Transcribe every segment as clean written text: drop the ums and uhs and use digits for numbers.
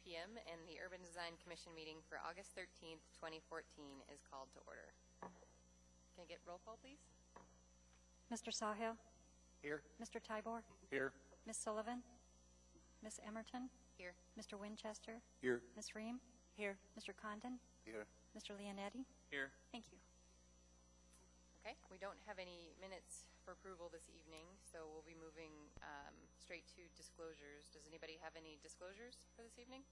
p.m. and the Urban Design Commission meeting for August 13th, 2014 is called to order. Can I get roll call, please? Mr. Sahil? Here. Mr. Tybor? Here. Ms. Sullivan? Ms. Emerton? Here. Mr. Winchester? Here. Ms. Ream? Here. Mr. Condon? Here. Mr. Leonetti? Here. Thank you. Okay, we don't have any minutes for approval this evening, so we'll be moving straight to disclosures. Does anybody have any disclosures for this evening?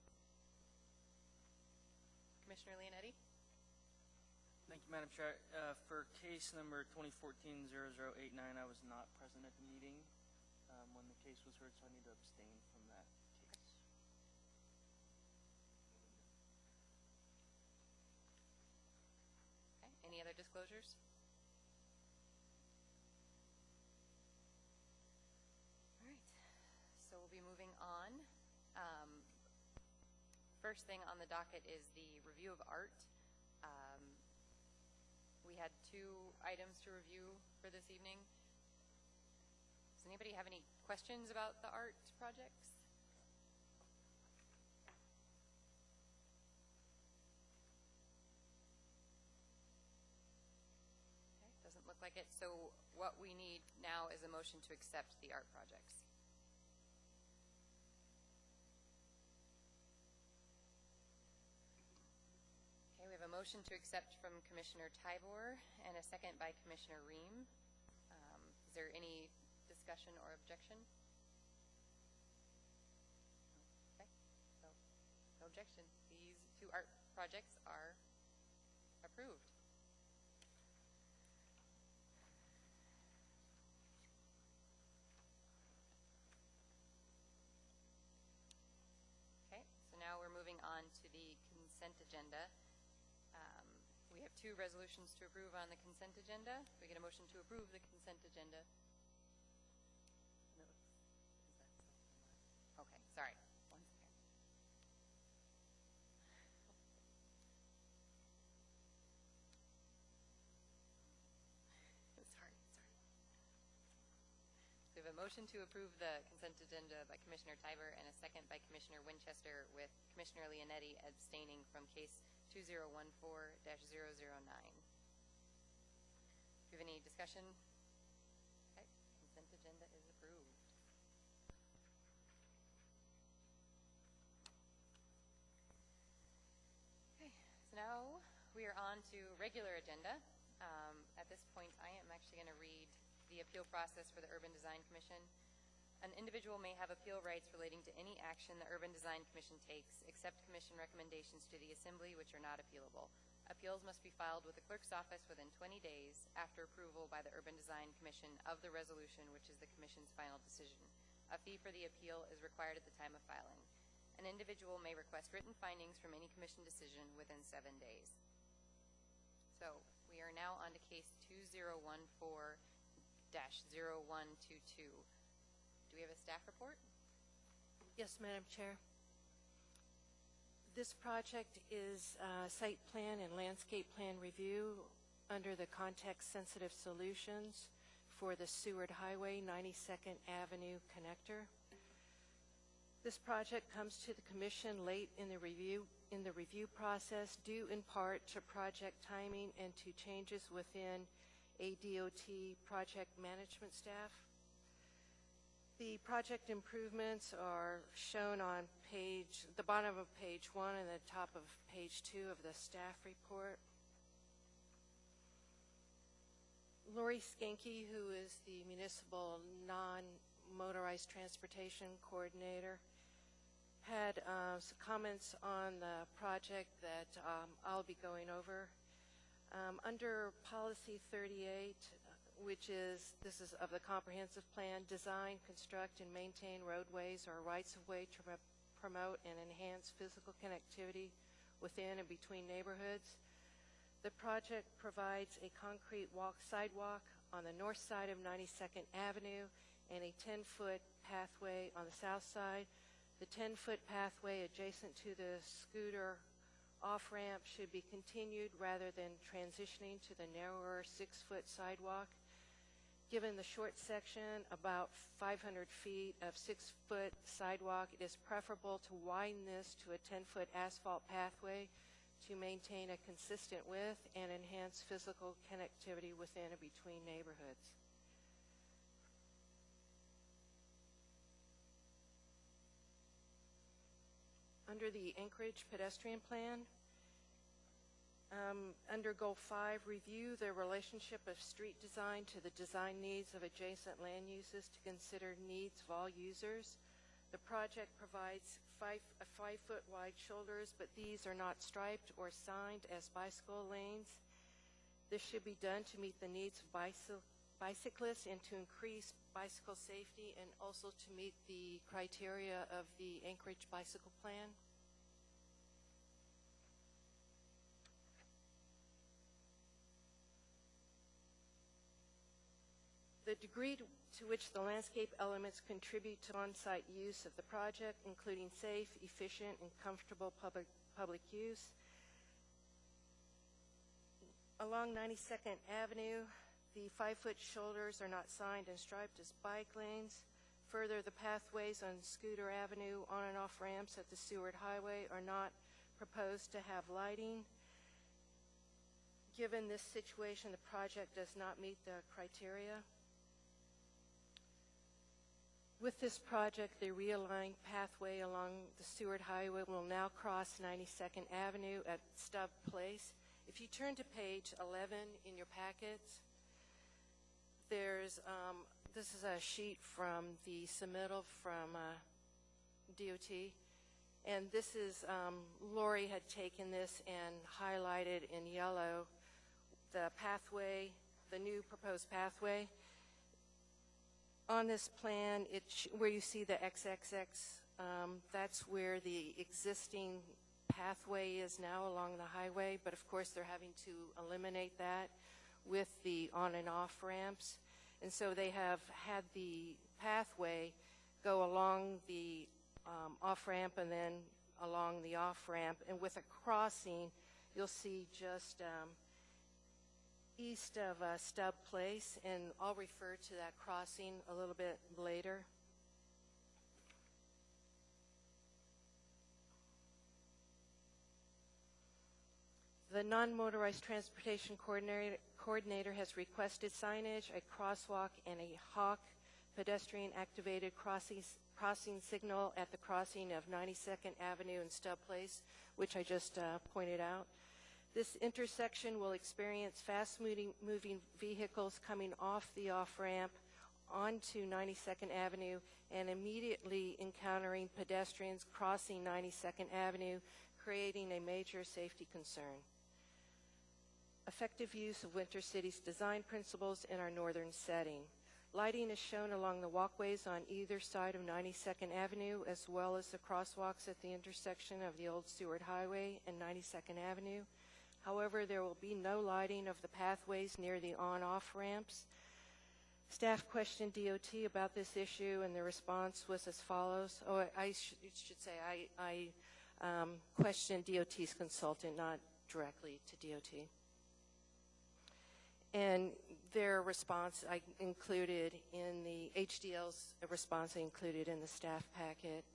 Commissioner Leonetti? Thank you, Madam Chair. For case number 2014-0089, I was not present at the meeting when the case was heard, so I need to abstain from that case. Okay, any other disclosures? All right, so we'll be moving on. First thing on the docket is the review of art. We had 2 items to review for this evening. Does anybody have any questions about the art projects? Okay, doesn't look like it. So what we need now is a motion to accept the art projects. Okay, we have a motion to accept from Commissioner Tybor and a second by Commissioner Ream. Is there any discussion or objection? Okay, so no objection. These 2 art projects are approved. Okay, so now we're moving on to the consent agenda. We have 2 resolutions to approve on the consent agenda. We get a motion to approve the consent agenda. Okay, sorry. One second. Sorry. We have a motion to approve the consent agenda by Commissioner Tybor and a second by Commissioner Winchester, with Commissioner Leonetti abstaining from case 2014-009. Do you have any discussion? Okay, consent agenda is approved. Okay, so now we are on to regular agenda. At this point, I am actually going to read the appeal process for the Urban Design Commission. An individual may have appeal rights relating to any action the Urban Design Commission takes, except commission recommendations to the Assembly, which are not appealable. Appeals must be filed with the clerk's office within 20 days after approval by the Urban Design Commission of the resolution, which is the commission's final decision. A fee for the appeal is required at the time of filing. An individual may request written findings from any commission decision within 7 days. So we are now on to case 2014-0122. Do we have a staff report? Yes, Madam Chair. This project is site plan and landscape plan review under the context-sensitive solutions for the Seward Highway 92nd Avenue connector. This project comes to the Commission late in the review process, due in part to project timing and to changes within ADOT project management staff. The project improvements are shown on the bottom of page 1 and the top of page 2 of the staff report. Lori Skanke, who is the municipal non-motorized transportation coordinator, had some comments on the project that I'll be going over. Under policy 38, this is of the comprehensive plan, design, construct, and maintain roadways or rights-of-way to promote and enhance physical connectivity within and between neighborhoods. The project provides a concrete sidewalk on the north side of 92nd Avenue and a 10-foot pathway on the south side. The 10-foot pathway adjacent to the scooter off-ramp should be continued rather than transitioning to the narrower 6-foot sidewalk. Given the short section, about 500 feet of 6-foot sidewalk, it is preferable to widen this to a 10-foot asphalt pathway to maintain a consistent width and enhance physical connectivity within and between neighborhoods. Under the Anchorage pedestrian plan, under Goal 5, review the relationship of street design to the design needs of adjacent land uses to consider needs of all users. The project provides 5-foot wide shoulders, but these are not striped or signed as bicycle lanes. This should be done to meet the needs of bicyclists and to increase bicycle safety, and also to meet the criteria of the Anchorage Bicycle Plan. The degree to which the landscape elements contribute to on-site use of the project, including safe, efficient, and comfortable public use. Along 92nd Avenue, the 5-foot shoulders are not signed and striped as bike lanes. Further, the pathways on Scooter Avenue on and off ramps at the Seward Highway are not proposed to have lighting. Given this situation, the project does not meet the criteria. With this project, the realigned pathway along the Seward Highway will now cross 92nd Avenue at Stubb Place. If you turn to page 11 in your packets, there's this is a sheet from the submittal from DOT, and this is Lori had taken this and highlighted in yellow the pathway, the new proposed pathway. On this plan, where you see the XXX, that's where the existing pathway is now along the highway, but of course they're having to eliminate that with the on and off ramps. And so they have had the pathway go along the off ramp and then along the off ramp. And with a crossing, you'll see just east of Stubb Place, and I'll refer to that crossing a little bit later. The non-motorized transportation coordinator has requested signage, a crosswalk, and a HAWK pedestrian-activated crossing signal at the crossing of 92nd Avenue and Stubb Place, which I just pointed out. This intersection will experience fast-moving vehicles coming off the off-ramp onto 92nd Avenue and immediately encountering pedestrians crossing 92nd Avenue, creating a major safety concern. Effective use of Winter City's design principles in our northern setting. Lighting is shown along the walkways on either side of 92nd Avenue, as well as the crosswalks at the intersection of the old Seward Highway and 92nd Avenue. However, there will be no lighting of the pathways near the on-off ramps. Staff questioned DOT about this issue, and the response was as follows. Oh, I should say I questioned DOT's consultant, not directly to DOT. And their response I included in the HDL's response I included in the staff packet.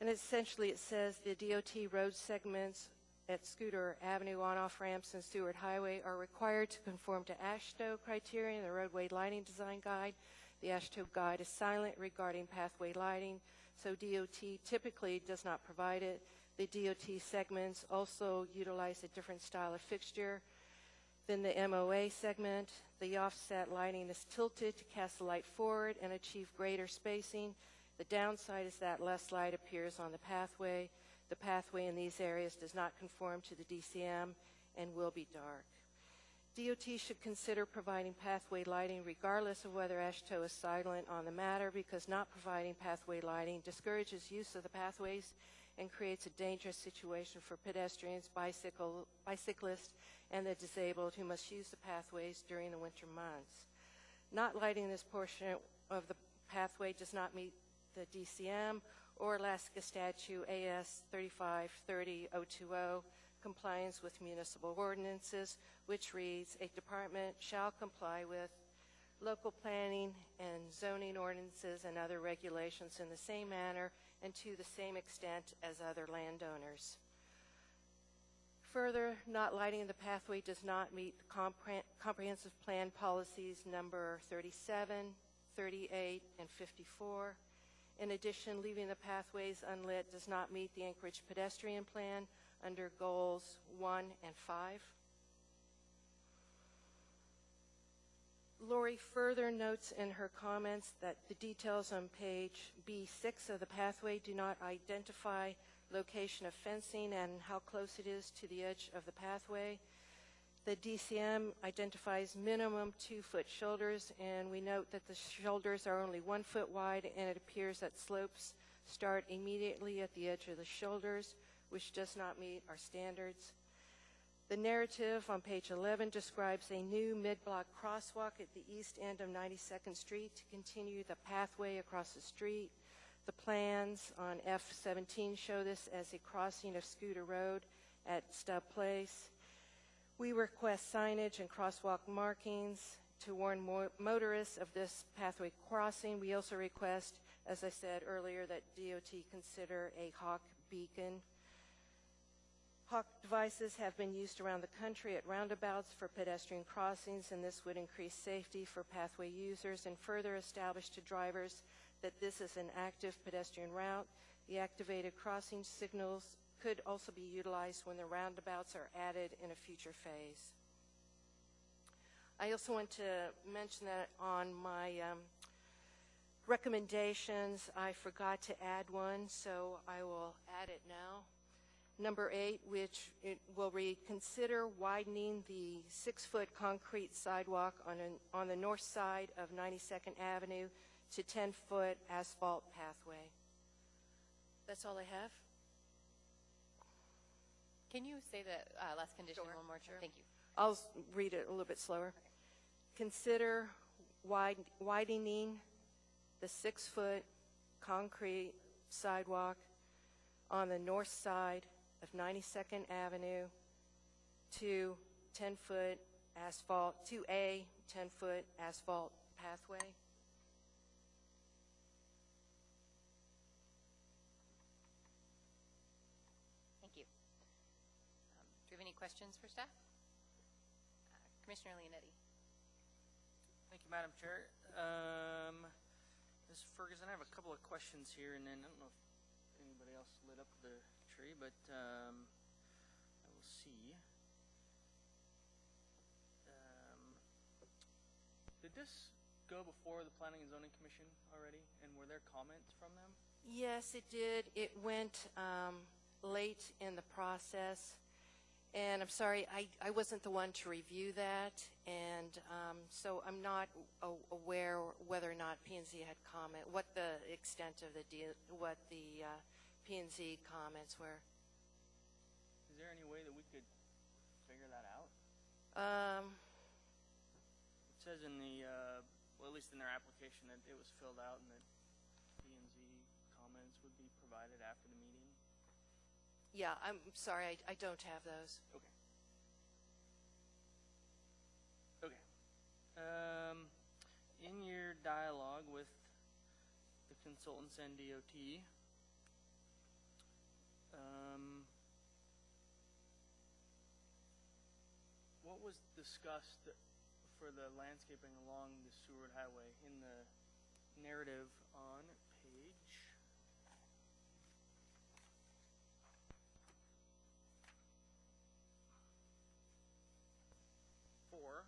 And essentially it says the DOT road segments at Scooter Avenue on-off ramps and Seward Highway are required to conform to AASHTO criteria in the roadway lighting design guide. The AASHTO guide is silent regarding pathway lighting, so DOT typically does not provide it. The DOT segments also utilize a different style of fixture than the MOA segment. The offset lighting is tilted to cast the light forward and achieve greater spacing. The downside is that less light appears on the pathway. The pathway in these areas does not conform to the DCM and will be dark. DOT should consider providing pathway lighting regardless of whether AASHTO is silent on the matter, because not providing pathway lighting discourages use of the pathways and creates a dangerous situation for pedestrians, bicyclists, and the disabled who must use the pathways during the winter months. Not lighting this portion of the pathway does not meet the DCM or Alaska Statute AS 3530-020 compliance with municipal ordinances, which reads, a department shall comply with local planning and zoning ordinances and other regulations in the same manner and to the same extent as other landowners. Further, not lighting the pathway does not meet the comprehensive plan policies number 37, 38, and 54. In addition, leaving the pathways unlit does not meet the Anchorage pedestrian plan under goals 1 and 5. Lori further notes in her comments that the details on page B6 of the pathway do not identify location of fencing and how close it is to the edge of the pathway. The DCM identifies minimum 2-foot shoulders, and we note that the shoulders are only 1 foot wide, and it appears that slopes start immediately at the edge of the shoulders, which does not meet our standards. The narrative on page 11 describes a new mid-block crosswalk at the east end of 92nd Street to continue the pathway across the street. The plans on F-17 show this as a crossing of Scooter Road at Stubb Place. We request signage and crosswalk markings to warn motorists of this pathway crossing. We also request, as I said earlier, that DOT consider a hawk beacon. Hawk devices have been used around the country at roundabouts for pedestrian crossings, and this would increase safety for pathway users and further establish to drivers that this is an active pedestrian route. The activated crossing signals could also be utilized when the roundabouts are added in a future phase. I also want to mention that on my recommendations, I forgot to add one, so I will add it now. Number 8, which it will read, consider widening the 6-foot concrete sidewalk on the north side of 92nd Avenue to 10-foot asphalt pathway. That's all I have. Can you say the last condition Sure, one more time? sure. Thank you. I'll read it a little bit slower. Consider widening the 6-foot concrete sidewalk on the north side of 92nd Avenue to 10-foot asphalt, to a 10-foot asphalt pathway. Thank you. Do you have any questions for staff? Commissioner Leonetti. Thank you, Madam Chair. Ms. Ferguson, I have a couple of questions here, and then I don't know if anybody else lit up the tree, but I will see. Did this go before the Planning and Zoning Commission already, and were there comments from them? Yes, it did. It went late in the process, and I'm sorry, I wasn't the one to review that, and so I'm not aware whether or not P&Z had comment, what the extent of the deal, what the P&Z comments were. Is there any way that we could figure that out? It says in the, well, at least in their application, that it was filled out and that P&Z comments would be provided after the meeting. Yeah, I'm sorry, I don't have those. Okay. Okay. In your dialogue with the consultants and DOT, what was discussed for the landscaping along the Seward Highway in the narrative on page 4?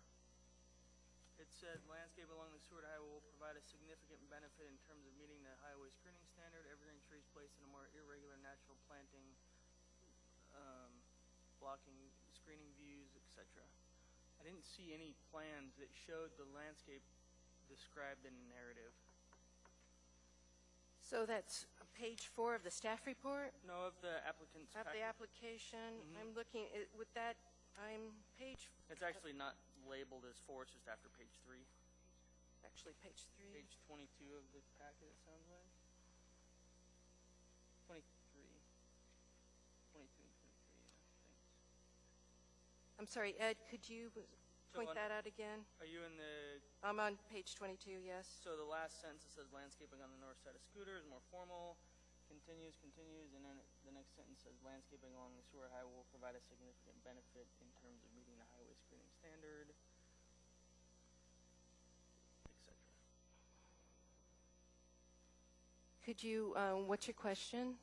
It said landscape along the Seward Highway will provide a significant benefit in terms of meeting the highway screening standard, evergreen trees placed in a more irregular natural planting, blocking screening views, etc. I didn't see any plans that showed the landscape described in the narrative. So that's page 4 of the staff report? No, of the applicant's Of the packet. application, Mhm. I'm looking, with that, I'm page, It's actually not labeled as 4, it's just after page 3. actually page 3. Page 22 of the packet, it sounds like. 23. 22 and 23, yeah, thanks. I'm sorry, Ed, could you So point that out again. Are you in the, I'm on page 22, yes. so the last sentence that says landscaping on the north side of Scooter is more formal, continues, and then the next sentence says landscaping along the sewer highway will provide a significant benefit in terms of meeting the highway screening standard, etc. Could you, what's your question?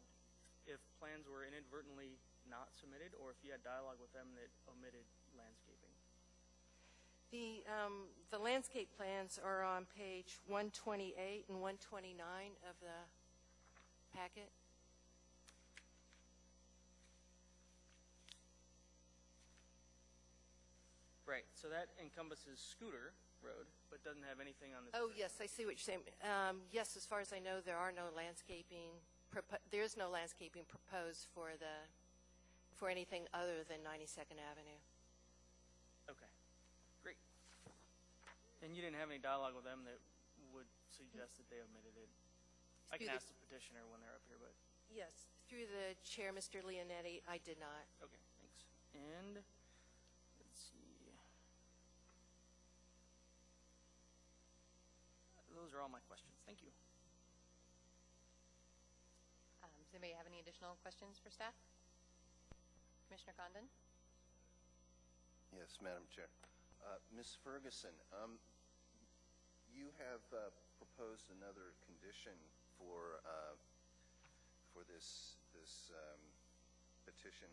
If plans were inadvertently not submitted, or if you had dialogue with them that omitted landscaping. The landscape plans are on page 128 and 129 of the packet. Right, so that encompasses Scooter Road, but doesn't have anything on this. Oh, yes, I see what you're saying. Yes, as far as I know, there are no landscaping, there is no landscaping proposed for anything other than 92nd Avenue. Okay, great. And you didn't have any dialogue with them that would suggest that they omitted it? I can ask the petitioner when they're up here, but, Yes, through the chair, Mr. Leonetti, I did not. okay, thanks. And, let's see. Those are all my questions. Thank you. Does anybody have any additional questions for staff? Commissioner Condon? Yes, Madam Chair. Ms. Ferguson, you have proposed another condition for this petition.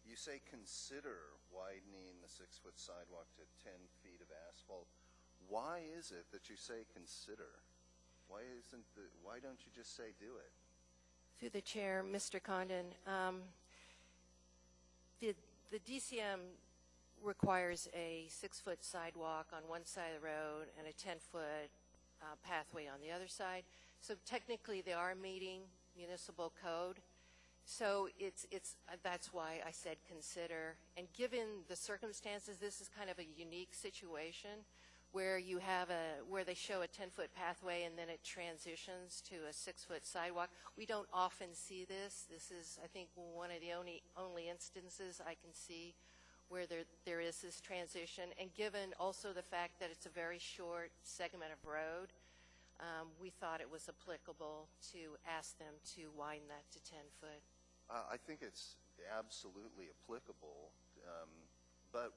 You say consider widening the 6-foot sidewalk to 10 feet of asphalt. Why is it that you say consider? Why don't you just say do it? Through the chair, Mr. Condon, the DCM requires a 6-foot sidewalk on one side of the road and a 10-foot pathway on the other side. So technically, they are meeting municipal code. So that's why I said consider. And given the circumstances, this is kind of a unique situation where you have where they show a 10-foot pathway and then it transitions to a 6-foot sidewalk. We don't often see this. This is, I think, one of the only instances I can see where there is this transition. And given also the fact that it's a very short segment of road, we thought it was applicable to ask them to widen that to 10 foot. I think it's absolutely applicable, but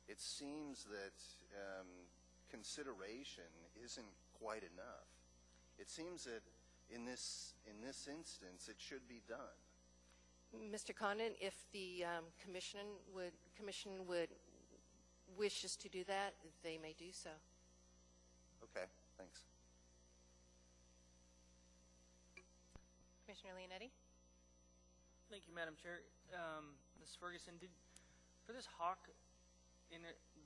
it seems that consideration isn't quite enough. It seems that in this instance, it should be done. Mr. Condon, if the commission would wishes to do that, they may do so. Okay, thanks. Commissioner Leonetti? Thank you, Madam Chair. Ms. Ferguson, for this Hawk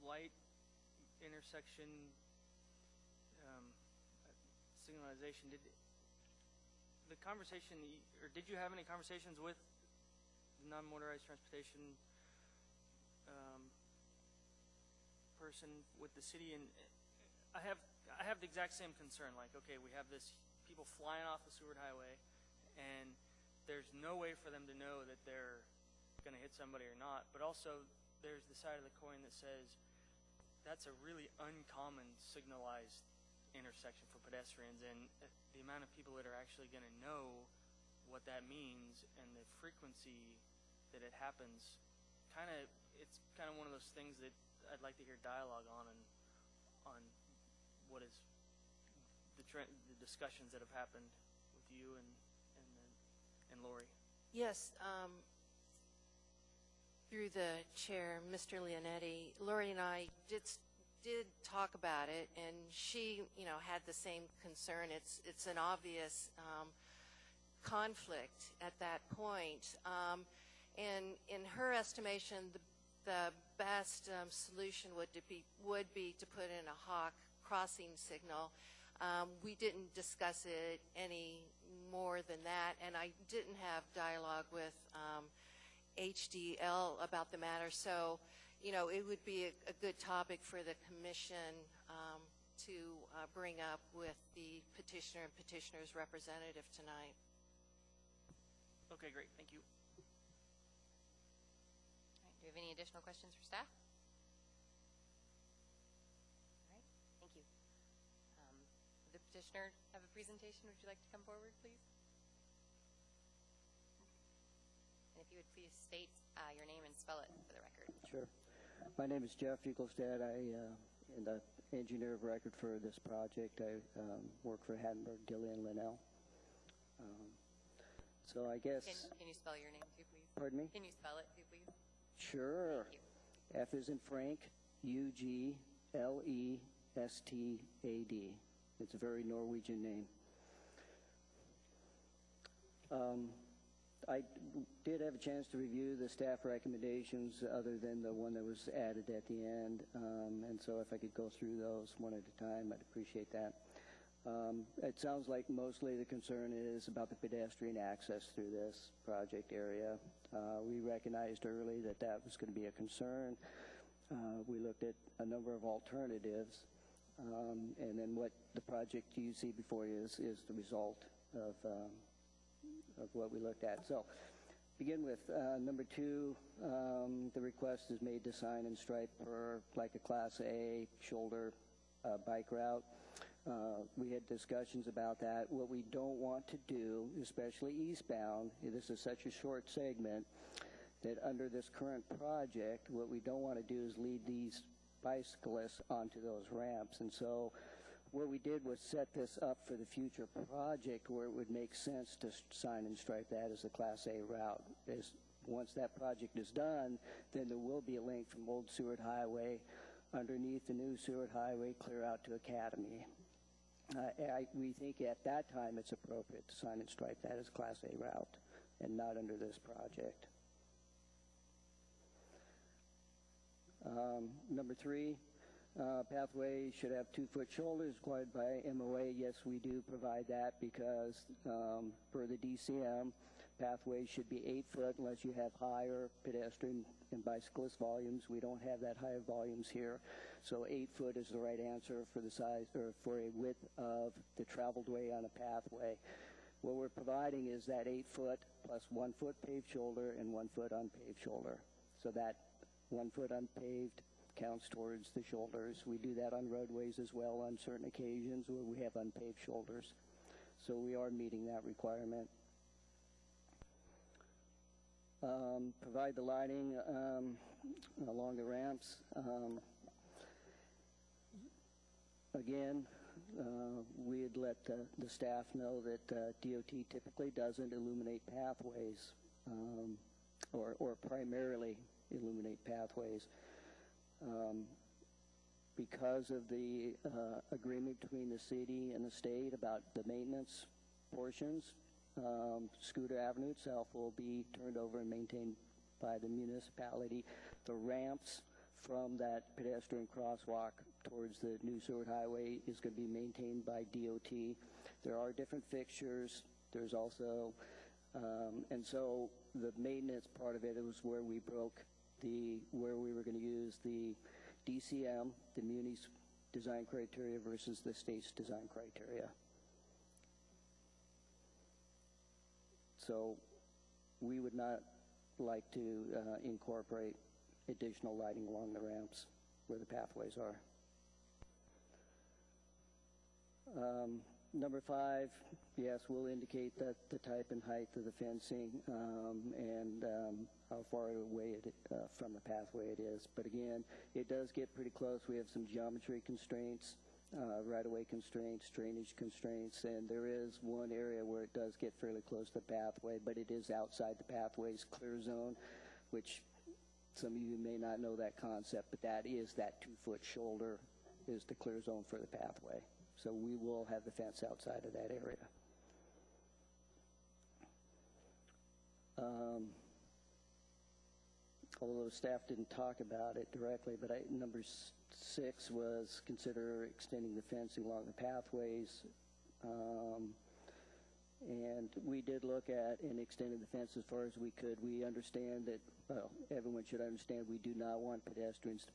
light intersection signalization, did you have any conversations with the non-motorized transportation person with the city? And I have the exact same concern. Like, okay, we have this people flying off the Seward Highway, and there's no way for them to know that they're going to hit somebody or not. But also, there's the side of the coin that says that's a really uncommon signalized intersection for pedestrians, and the amount of people that are actually going to know what that means and the frequency that it happens, it's kind of one of those things that I'd like to hear dialogue on what is the discussions that have happened with you and Lori. Yes, through the chair, Mr. Leonetti, Lori and I did talk about it, and she, had the same concern. It's an obvious conflict at that point, and in her estimation, the best solution would be to put in a Hawk crossing signal. We didn't discuss it any more than that, and I didn't have dialogue with HDL about the matter. So, it would be a good topic for the commission to bring up with the petitioner and petitioner's representative tonight. Okay, great. Thank you. All right, do you have any additional questions for staff? petitioner have a presentation. Would you like to come forward, please? And if you would please state your name and spell it for the record. Sure. My name is Jeff Eaglestad. I am the engineer of record for this project. I work for Hattenberg, Gillian, Linnell. So I guess... Can you spell your name too, please? Pardon me? Can you spell it too, please? Sure. Thank you. F is in Frank, Uglestad. It's a very Norwegian name. I did have a chance to review the staff recommendations other than the one that was added at the end, and so if I could go through those one at a time, I'd appreciate that. It sounds like mostly the concern is about the pedestrian access through this project area. We recognized early that that was going to be a concern. We looked at a number of alternatives, and then what the project you see before you is the result of what we looked at. So, begin with number 2. The request is made to sign and stripe for like a Class A shoulder bike route. We had discussions about that. What we don't want to do, especially eastbound, this is such a short segment, that under this current project, what we don't want to do is lead these bicyclists onto those ramps. And so what we did was set this up for the future project where it would make sense to sign and stripe that as a Class A route. Once that project is done, then there will be a link from Old Seward Highway underneath the new Seward Highway clear out to Academy. We think at that time it's appropriate to sign and stripe that as Class A route and not under this project. Number 3, pathway should have 2-foot shoulders required by MOA. Yes, we do provide that because per the DCM, pathways should be 8 foot unless you have higher pedestrian and bicyclist volumes. We don't have that higher volumes here. So 8 foot is the right answer for the size or for a width of the traveled way on a pathway. What we're providing is that 8 foot plus 1 foot paved shoulder and 1 foot unpaved shoulder. So that 1 foot unpaved counts towards the shoulders. We do that on roadways as well on certain occasions where we have unpaved shoulders. So we are meeting that requirement. Provide the lighting along the ramps. Again, we had let the staff know that DOT typically doesn't illuminate pathways or primarily illuminate pathways. Because of the agreement between the city and the state about the maintenance portions, Scooter Avenue itself will be turned over and maintained by the municipality. The ramps from that pedestrian crosswalk towards the new Seward Highway is going to be maintained by DOT. There are different fixtures. There's also, and so the maintenance part of it was where we broke where we were going to use the DCM, the Muni's design criteria versus the state's design criteria. So we would not like to incorporate additional lighting along the ramps where the pathways are. Number 5, yes, we'll indicate that the type and height of the fencing and how far away from the pathway it is. But again, it does get pretty close. We have some geometry constraints, right-of-way constraints, drainage constraints, and there is one area where it does get fairly close to the pathway, but it is outside the pathway's clear zone, which some of you may not know that concept, but that is that 2-foot shoulder is the clear zone for the pathway. So we will have the fence outside of that area. Although staff didn't talk about it directly, but number 6 was consider extending the fencing along the pathways. And we did look at and extended the fence as far as we could. We understand that, well, everyone should understand we do not want pedestrians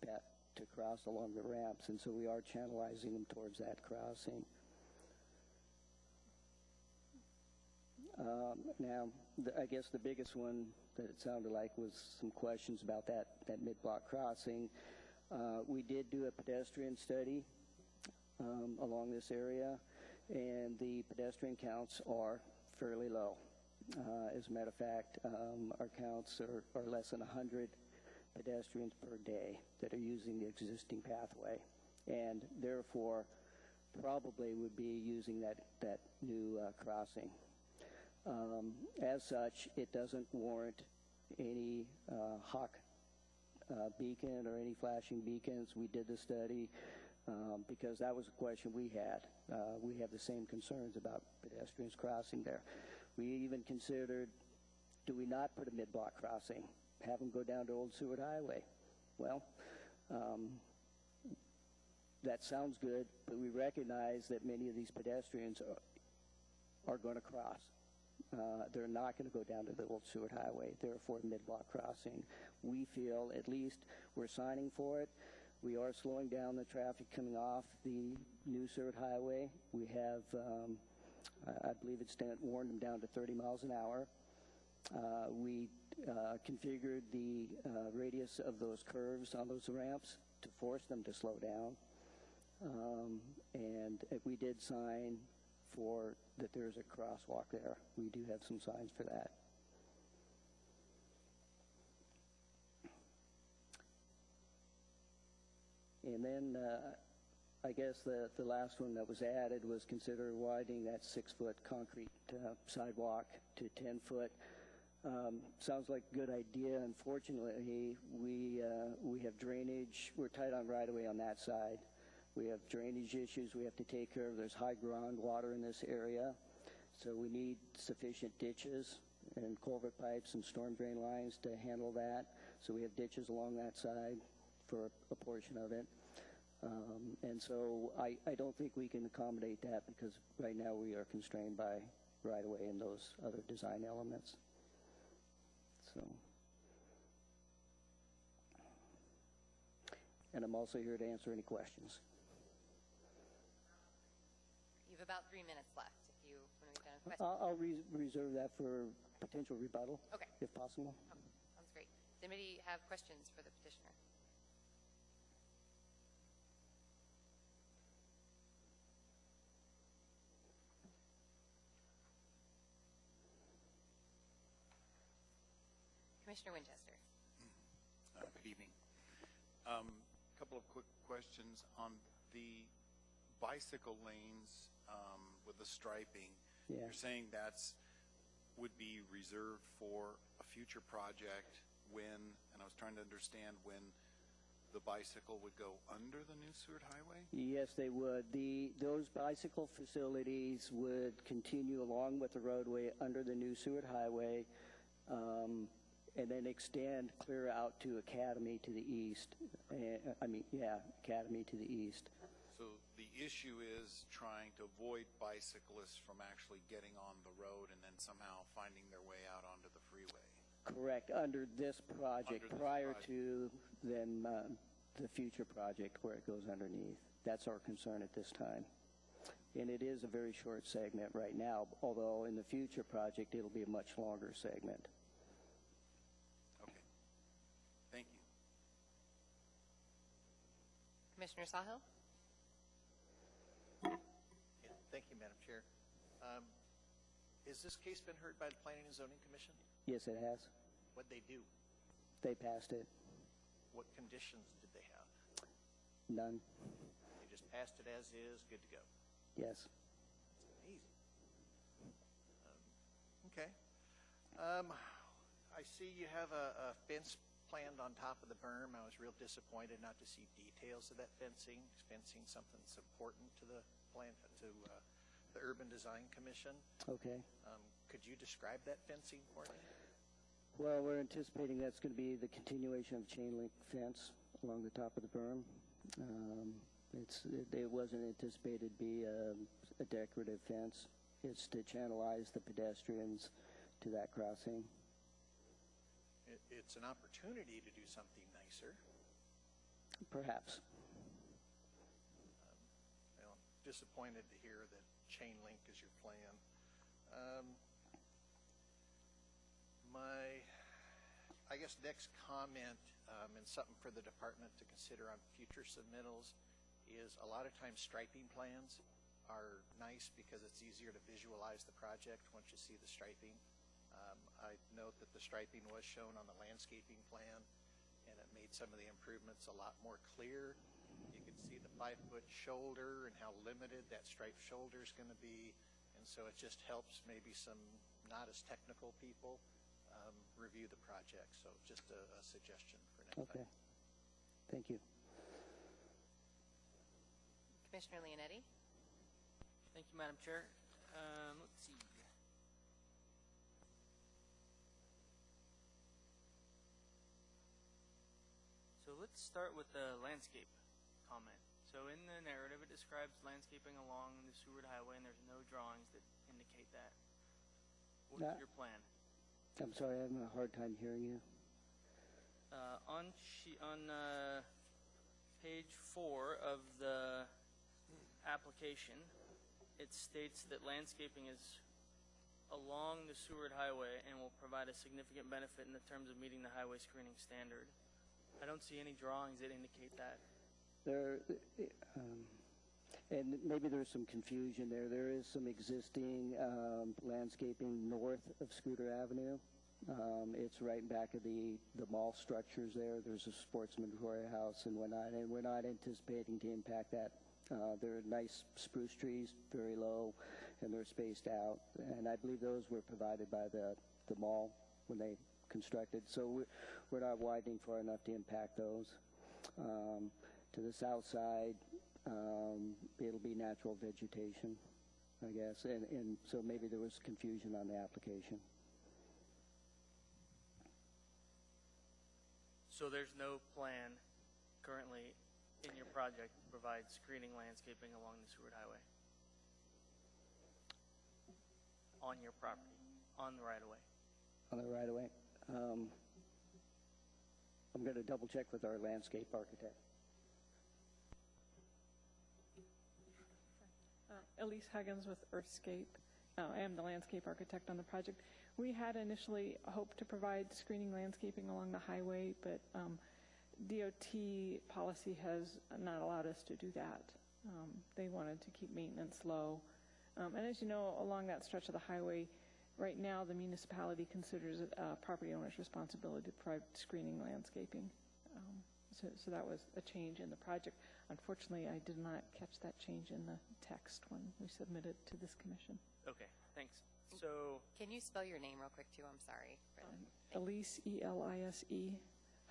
to cross along the ramps, and so we are channelizing them towards that crossing. Now, I guess the biggest one that it sounded like was some questions about that mid-block crossing. We did do a pedestrian study along this area, and the pedestrian counts are fairly low. As a matter of fact, our counts are less than 100 pedestrians per day that are using the existing pathway, and therefore probably would be using that new crossing. As such, it doesn't warrant any hawk beacon or any flashing beacons. We did the study because that was a question we had. We have the same concerns about pedestrians crossing there. We even considered, do we not put a mid-block crossing, have them go down to Old Seward Highway? Well, that sounds good, but we recognize that many of these pedestrians are going to cross. They're not going to go down to the Old Seward Highway, therefore mid-block crossing. We feel, at least, we're signing for it. We are slowing down the traffic coming off the new Seward Highway. We have, I believe it's warned them down to 30 miles an hour. We configured the radius of those curves on those ramps to force them to slow down. And we did sign for that there's a crosswalk there. We do have some signs for that. And then I guess the last one that was added was consider widening that 6-foot concrete sidewalk to 10-foot. Sounds like a good idea. Unfortunately, we have drainage. We're tight on right-of-way on that side. We have drainage issues we have to take care of. There's high groundwater in this area, so we need sufficient ditches and culvert pipes and storm drain lines to handle that. So we have ditches along that side for a portion of it. And so I don't think we can accommodate that because right now we are constrained by right-of-way and those other design elements. So, and I'm also here to answer any questions. You have about 3 minutes left if you want to be done with questions. I'll reserve that for potential rebuttal, Okay. if possible. Okay. Sounds great. Does anybody have questions for the petitioner? Commissioner Winchester. Good evening. Couple of quick questions on the bicycle lanes with the striping. Yeah. You're saying would be reserved for a future project when, and I was trying to understand when the bicycle would go under the new Seward Highway? Yes, they would. Those bicycle facilities would continue along with the roadway under the new Seward Highway, and then extend clear out to Academy to the east. Academy to the east. So the issue is trying to avoid bicyclists from actually getting on the road and then somehow finding their way out onto the freeway. Correct, under this project, Under this prior project. to then the future project where it goes underneath. That's our concern at this time. And it is a very short segment right now, although in the future project it'll be a much longer segment. Okay. Thank you. Commissioner Sawhill? Yeah, thank you, Madam Chair. Has this case been heard by the Planning and Zoning Commission? Yes, it has. What'd they do? They passed it. What conditions did they have? None. They just passed it as is, good to go. Yes. Easy. Okay. I see you have a fence planned on top of the berm. I was real disappointed not to see details of that fencing. Is fencing something that's important to the plan, to the Urban Design Commission? Okay. Could you describe that fencing for me? Well, we're anticipating that's going to be the continuation of chain link fence along the top of the berm. It wasn't anticipated to be a decorative fence. It's to channelize the pedestrians to that crossing. It's an opportunity to do something nicer. Perhaps. Well, I'm disappointed to hear that chain link is your plan. I guess next comment, and something for the department to consider on future submittals, is a lot of times striping plans are nice because it's easier to visualize the project once you see the striping. I note that the striping was shown on the landscaping plan, and it made some of the improvements a lot more clear. You can see the 5-foot shoulder and how limited that striped shoulder is going to be, and so it just helps maybe some not as technical people review the project. So just a suggestion for next Okay. time. Thank you. Commissioner Leonetti? Thank you, Madam Chair. Let's see. So let's start with the landscape comment. So in the narrative, it describes landscaping along the Seward Highway, and there's no drawings that indicate that. What's That- your plan? I'm sorry, I'm having a hard time hearing you. On page 4 of the application, it states that landscaping is along the Seward Highway and will provide a significant benefit in the terms of meeting the highway screening standard. I don't see any drawings that indicate that. There, and maybe there's some confusion there. There is some existing landscaping north of Scooter Avenue. It's right back of the mall structures there. There's a Sportsman House and whatnot, and we're not anticipating to impact that. They're nice spruce trees, very low, and they're spaced out. And I believe those were provided by the mall when they constructed. So we're not widening far enough to impact those. To the south side, it'll be natural vegetation, I guess. And so maybe there was confusion on the application. So there's no plan currently in your project to provide screening landscaping along the Seward Highway? On your property, on the right-of-way? On the right-of-way. I'm going to double check with our landscape architect. Elise Huggins with Earthscape. I am the landscape architect on the project. We had initially hoped to provide screening landscaping along the highway, but DOT policy has not allowed us to do that. They wanted to keep maintenance low. And as you know, along that stretch of the highway, right now the municipality considers it a property owner's responsibility to provide screening landscaping. So that was a change in the project. Unfortunately, I did not catch that change in the text when we submitted to this commission. Okay, thanks. So, Can you spell your name real quick, too? I'm sorry. Elise, E-L-I-S-E,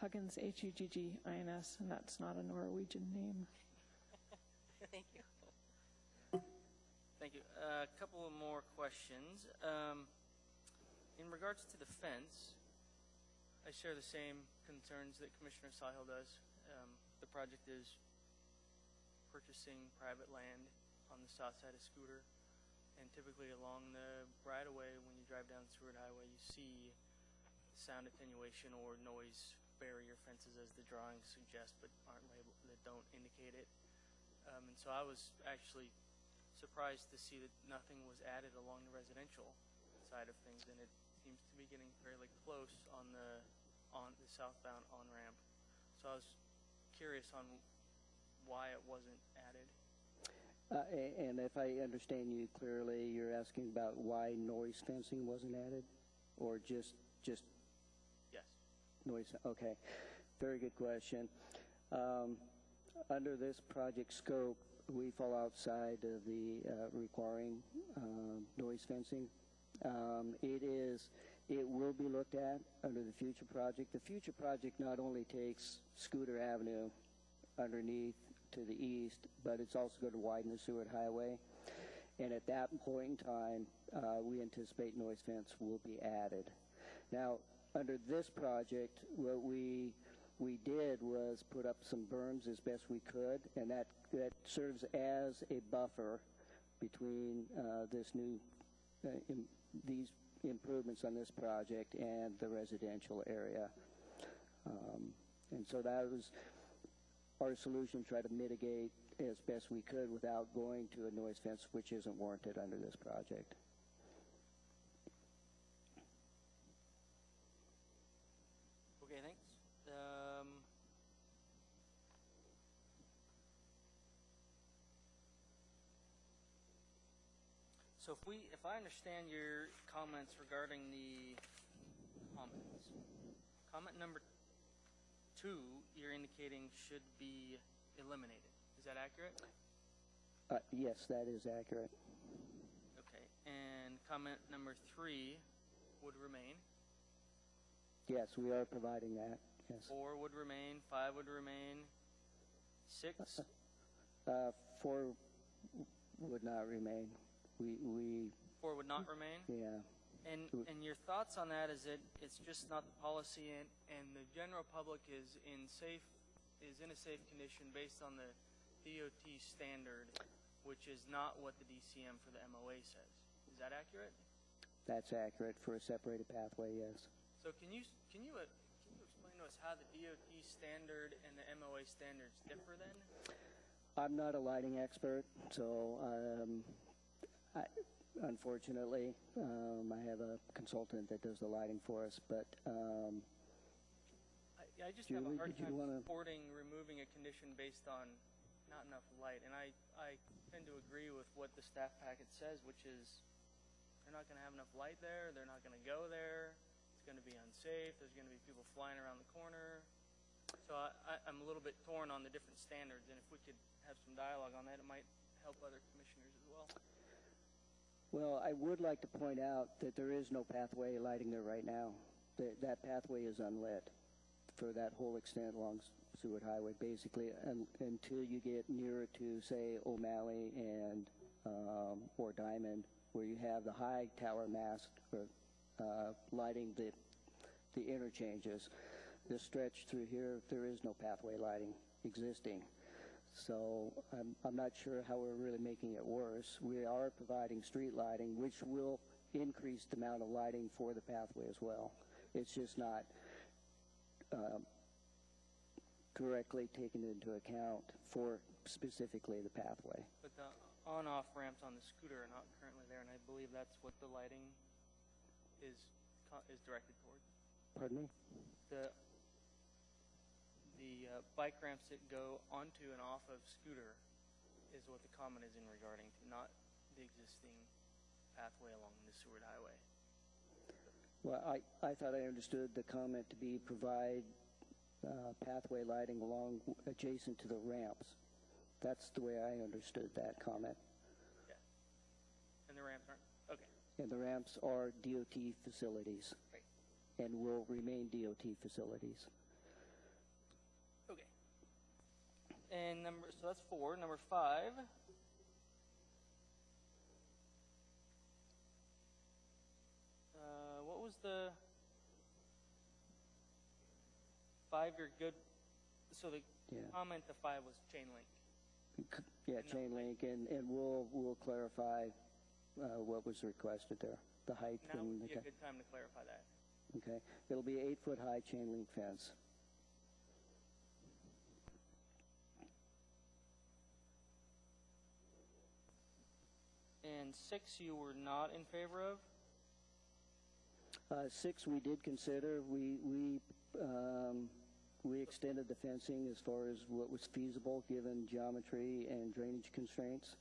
Huggins, H-U-G-G-I-N-S, and that's not a Norwegian name. Thank you. thank you. A couple of more questions. In regards to the fence, I share the same concerns that Commissioner Sahil does. The project is purchasing private land on the south side of Scooter, and typically along the right-of-way, when you drive down Seward Highway, you see sound attenuation or noise barrier fences, as the drawings suggest, but aren't labeled, that don't indicate it. And so I was actually surprised to see that nothing was added along the residential side of things, and it seems to be getting fairly close on the southbound on-ramp. So I was curious on why it wasn't added. And if I understand you clearly, you're asking about why noise fencing wasn't added? Or just Yes. noise? Okay, very good question. Under this project scope, we fall outside of the requiring noise fencing. It will be looked at under the future project. The future project not only takes Scooter Avenue underneath to the east, but it's also going to widen the Seward Highway. And at that point in time, we anticipate noise fence will be added. Now, under this project, what we did was put up some berms as best we could, and that serves as a buffer between these improvements on this project and the residential area. And so that was our solution, try to mitigate as best we could without going to a noise fence, which isn't warranted under this project. Okay, thanks. So if I understand your comments regarding the comments, comment number 2, you're indicating should be eliminated. Is that accurate? Yes, that is accurate. Okay. And comment number 3 would remain. Yes, we are providing that, yes. 4 would remain. 5 would remain. 6. 4 would not remain. We 4 would not remain. yeah. And your thoughts on that is that it's just not the policy, and the general public is in a safe condition based on the DOT standard, which is not what the DCM for the MOA says. Is that accurate? That's accurate for a separated pathway, yes. So can you explain to us how the DOT standard and the MOA standards differ then? I'm not a lighting expert, so unfortunately, I have a consultant that does the lighting for us, but I just have a Julie, hard did you time wanna- supporting removing a condition based on not enough light. And I tend to agree with what the staff packet says, which is they're not going to have enough light there. They're not going to go there. It's going to be unsafe. There's going to be people flying around the corner. So I'm a little bit torn on the different standards. And if we could have some dialogue on that, it might help other commissioners as well. well, I would like to point out that there is no pathway lighting there right now. That pathway is unlit for that whole extent along Seward Highway, basically, until you get nearer to, say, O'Malley and or Diamond, where you have the high tower mast or lighting the interchanges. This stretch through here, there is no pathway lighting existing. So I'm not sure how we're really making it worse. We are providing street lighting, which will increase the amount of lighting for the pathway as well. It's just not correctly taken into account for specifically the pathway. But the on-off ramps on the scooter are not currently there, and I believe that's what the lighting is directed toward. Pardon me? The bike ramps that go onto and off of scooter is what the comment is in regarding to, not the existing pathway along the Seward Highway. Well, I thought I understood the comment to be provide pathway lighting along adjacent to the ramps. That's the way I understood that comment. Yeah. And the ramps aren't? Okay. And the ramps are DOT facilities. Right. And will remain DOT facilities. Okay. And so that's 4. Number 5. What was the 5? You're good. So the comment to 5 was chain link. Yeah, chain link, and we'll clarify what was requested there, the height. Now and would be a good time to clarify that. Okay, it'll be 8-foot high chain link fence. And 6 you were not in favor of? 6 we did consider. We extended the fencing as far as what was feasible given geometry and drainage constraints.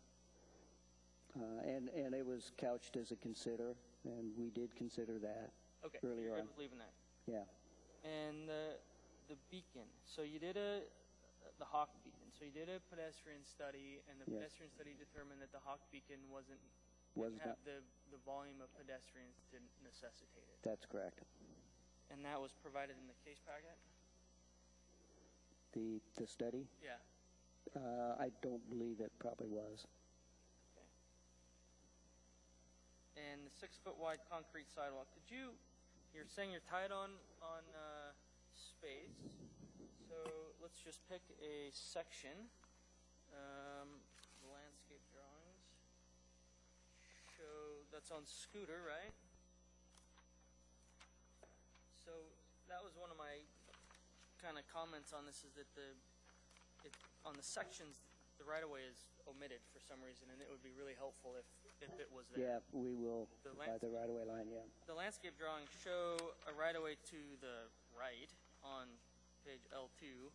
And it was couched as a consider, and we did consider that earlier you're on. good with leaving that. Yeah. And the beacon. So you did the Hawk beacon. So you did a pedestrian study, and the pedestrian study determined that the Hawk beacon didn't have the volume of pedestrians to necessitate it. That's correct. And that was provided in the case packet? The study? Yeah. I don't believe it probably was. Okay. And the 6-foot wide concrete sidewalk. You're saying you're tight on space, so let's just pick a section. The landscape drawings show that's on scooter, right? So that was one of my kind of comments on this, is that on the sections, the right-of-way is omitted for some reason, and it would be really helpful if it was there. Yeah, we will provide the right-of-way line, yeah. The landscape drawings show a right-of-way to the right on page L2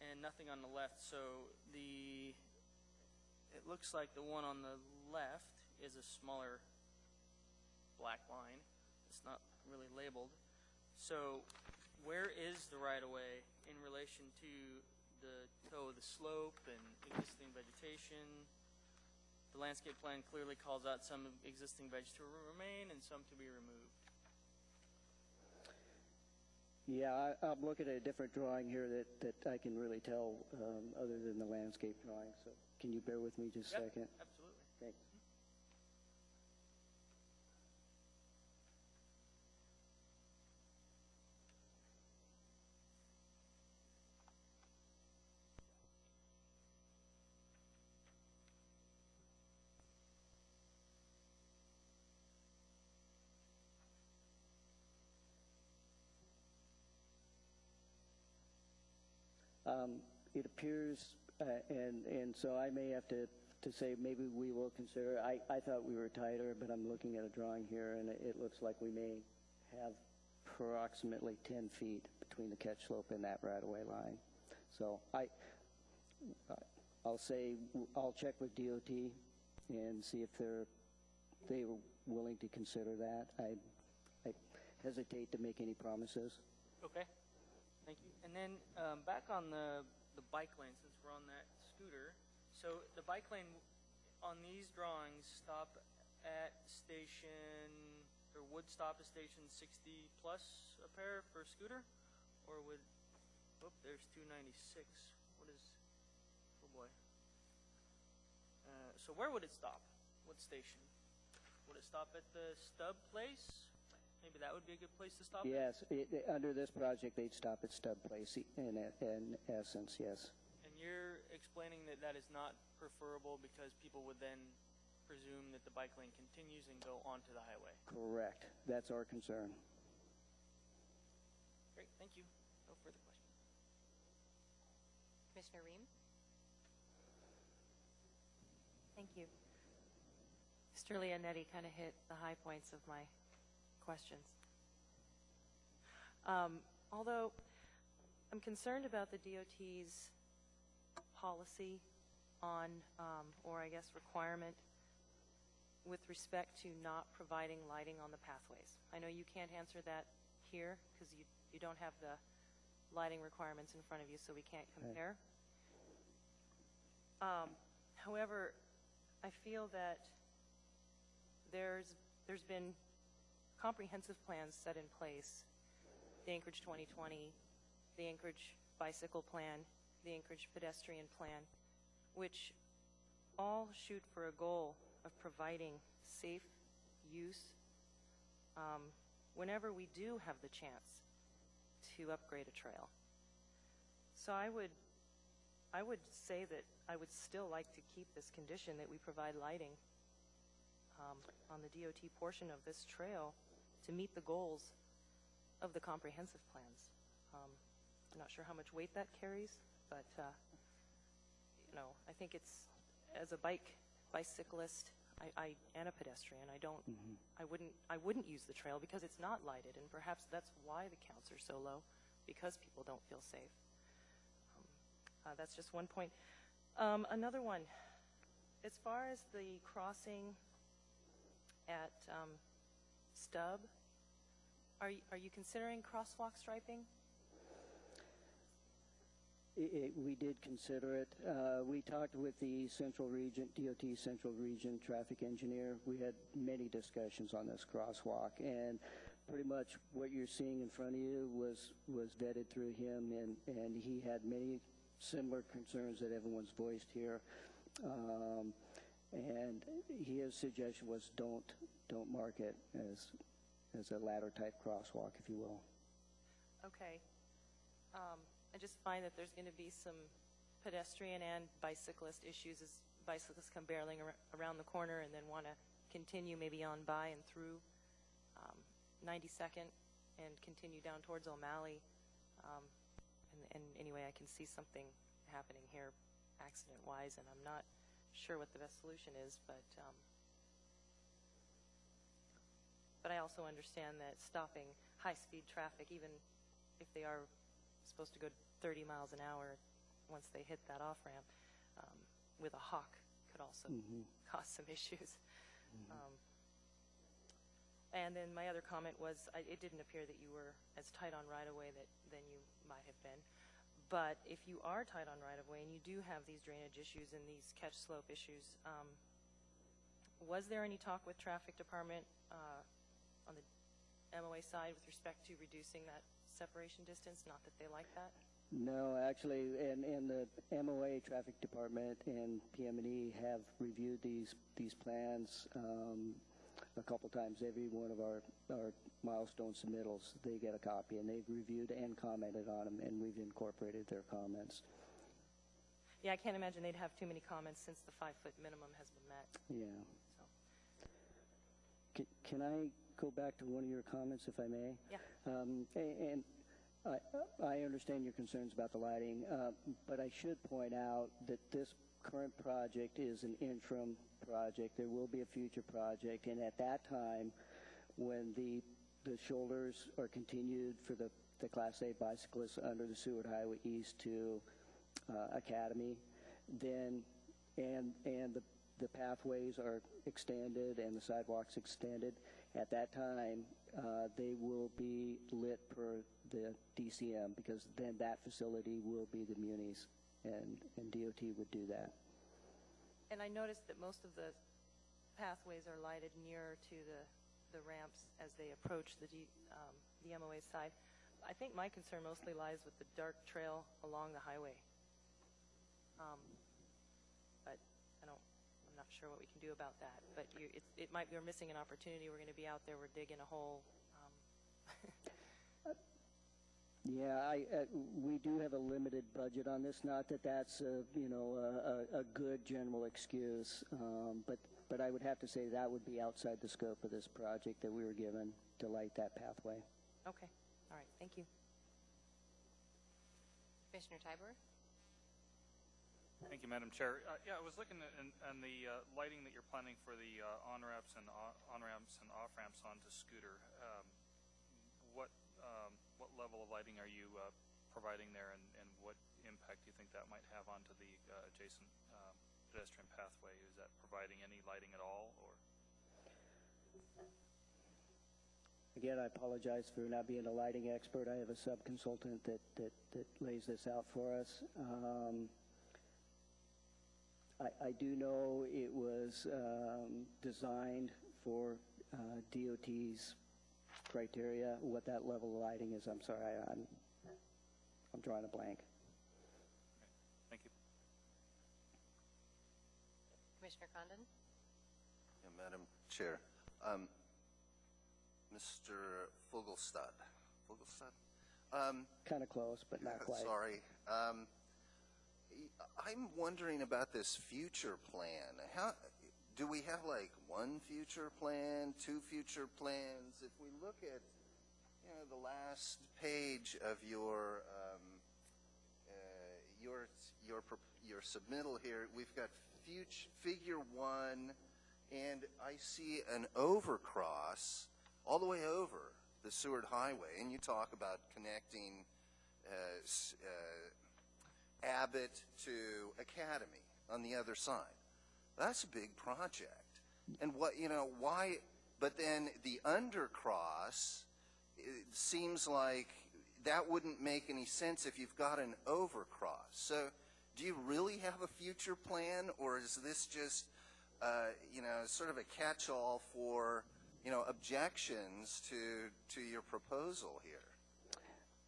and nothing on the left, so it looks like the one on the left is as a smaller black line. It's not really labeled. So where is the right-of-way in relation to the toe of the slope and existing vegetation? The landscape plan clearly calls out some existing vegetation to remain and some to be removed. Yeah, I'm looking at a different drawing here that I can really tell other than the landscape drawing. So can you bear with me just a second? Absolutely. Thanks. It appears, and so I may have to say maybe we will consider, I thought we were tighter, but I'm looking at a drawing here, and it looks like we may have approximately 10 feet between the catch slope and that right-of-way line. So I'll say, I'll check with DOT and see if they were willing to consider that. I hesitate to make any promises. Okay. Thank you. And then back on the bike lane, since we're on that scooter. So the bike lane on these drawings stop at station, or would stop at station 60 plus a pair for a scooter? Or would, oh, there's 296. What is, oh boy. So where would it stop? What station? Would it stop at the stub place? Maybe that would be a good place to stop. Yes, under this project, they'd stop at Stub Place in essence, yes. And you're explaining that that is not preferable because people would then presume that the bike lane continues and go onto the highway. Correct. That's our concern. Great, thank you. No further questions. Commissioner Ream? Thank you. Mr. Leonetti kind of hit the high points of my questions. Although I'm concerned about the DOT's policy on, or I guess requirement with respect to not providing lighting on the pathways. I know you can't answer that here because you don't have the lighting requirements in front of you, so we can't compare. However, I feel that there's been comprehensive plans set in place, the Anchorage 2020, the Anchorage Bicycle Plan, the Anchorage Pedestrian Plan, which all shoot for a goal of providing safe use whenever we do have the chance to upgrade a trail. So I would say that I would still like to keep this condition that we provide lighting on the DOT portion of this trail to meet the goals of the comprehensive plans. I'm not sure how much weight that carries, but you know, I think it's, as a bicyclist, and a pedestrian, I wouldn't use the trail because it's not lighted, and perhaps that's why the counts are so low, because people don't feel safe. That's just one point. Another one, as far as the crossing at Stub, are you considering crosswalk striping? We did consider it. We talked with the Central Region, DOT Central Region traffic engineer. We had many discussions on this crosswalk, and pretty much what you're seeing in front of you was vetted through him, and he had many similar concerns that everyone's voiced here. And his suggestion was don't mark it as a ladder type crosswalk, if you will. Okay. I just find that there's going to be some pedestrian and bicyclist issues as bicyclists come barreling around the corner and then want to continue maybe on by and through 92nd and continue down towards O'Malley. And anyway, I can see something happening here accident-wise, and I'm not sure what the best solution is, but I also understand that stopping high-speed traffic, even if they are supposed to go 30 miles an hour once they hit that off-ramp, with a hawk could also cause some issues. And then my other comment was, it didn't appear that you were as tight on right-of-way than you might have been. But if you are tight on right-of-way and you do have these drainage issues and these catch slope issues, was there any talk with traffic department on the MOA side with respect to reducing that separation distance? Not that they like that. No, actually, and the MOA traffic department and PM&E have reviewed these plans a couple times. Every one of our milestone submittals, they get a copy, and they've reviewed and commented on them, and we've incorporated their comments. Yeah, I can't imagine they'd have too many comments since the 5-foot minimum has been met. Yeah. So. Can I go back to one of your comments, if I may? Yeah. And I understand your concerns about the lighting, but I should point out that this current project is an interim project. There will be a future project, and at that time, when the shoulders are continued for the Class A bicyclists under the Seward Highway East to Academy, then and the pathways are extended and the sidewalks extended, at that time they will be lit per the DCM, because then that facility will be the munis, and DOT would do that. And I noticed that most of the pathways are lighted nearer to the ramps as they approach the MOA side. I think my concern mostly lies with the dark trail along the highway. But I'm not sure what we can do about that. But it might be we're missing an opportunity. We're going to be out there. We're digging a hole. Yeah, we do have a limited budget on this. Not that that's a good general excuse, but I would have to say that would be outside the scope of this project that we were given to light that pathway. Okay. All right. Thank you. Commissioner Tybor? Thank you, Madam Chair. Yeah, I was looking at the lighting that you're planning for the on-ramps and off-ramps onto Scooter. What level of lighting are you providing there, and what impact do you think that might have onto the adjacent pedestrian pathway? Is that providing any lighting at all, or? Again, I apologize for not being a lighting expert. I have a sub-consultant that lays this out for us. I do know it was designed for DOT's criteria. What that level of lighting is, I'm sorry, I'm drawing a blank. Thank you. Commissioner Condon? Yeah, Madam Chair. Mr. Fogelstad. Kind of close, but not quite. Sorry. I'm wondering about this future plan. How do we have like one future plan, two future plans? If we look at the last page of your submittal here, we've got figure 1, and I see an overcross all the way over the Seward Highway, and you talk about connecting Abbott to Academy on the other side. That's a big project. And why? But then the undercross, it seems like that wouldn't make any sense if you've got an overcross. So, do you really have a future plan, or is this just, sort of a catch-all for, objections to your proposal here?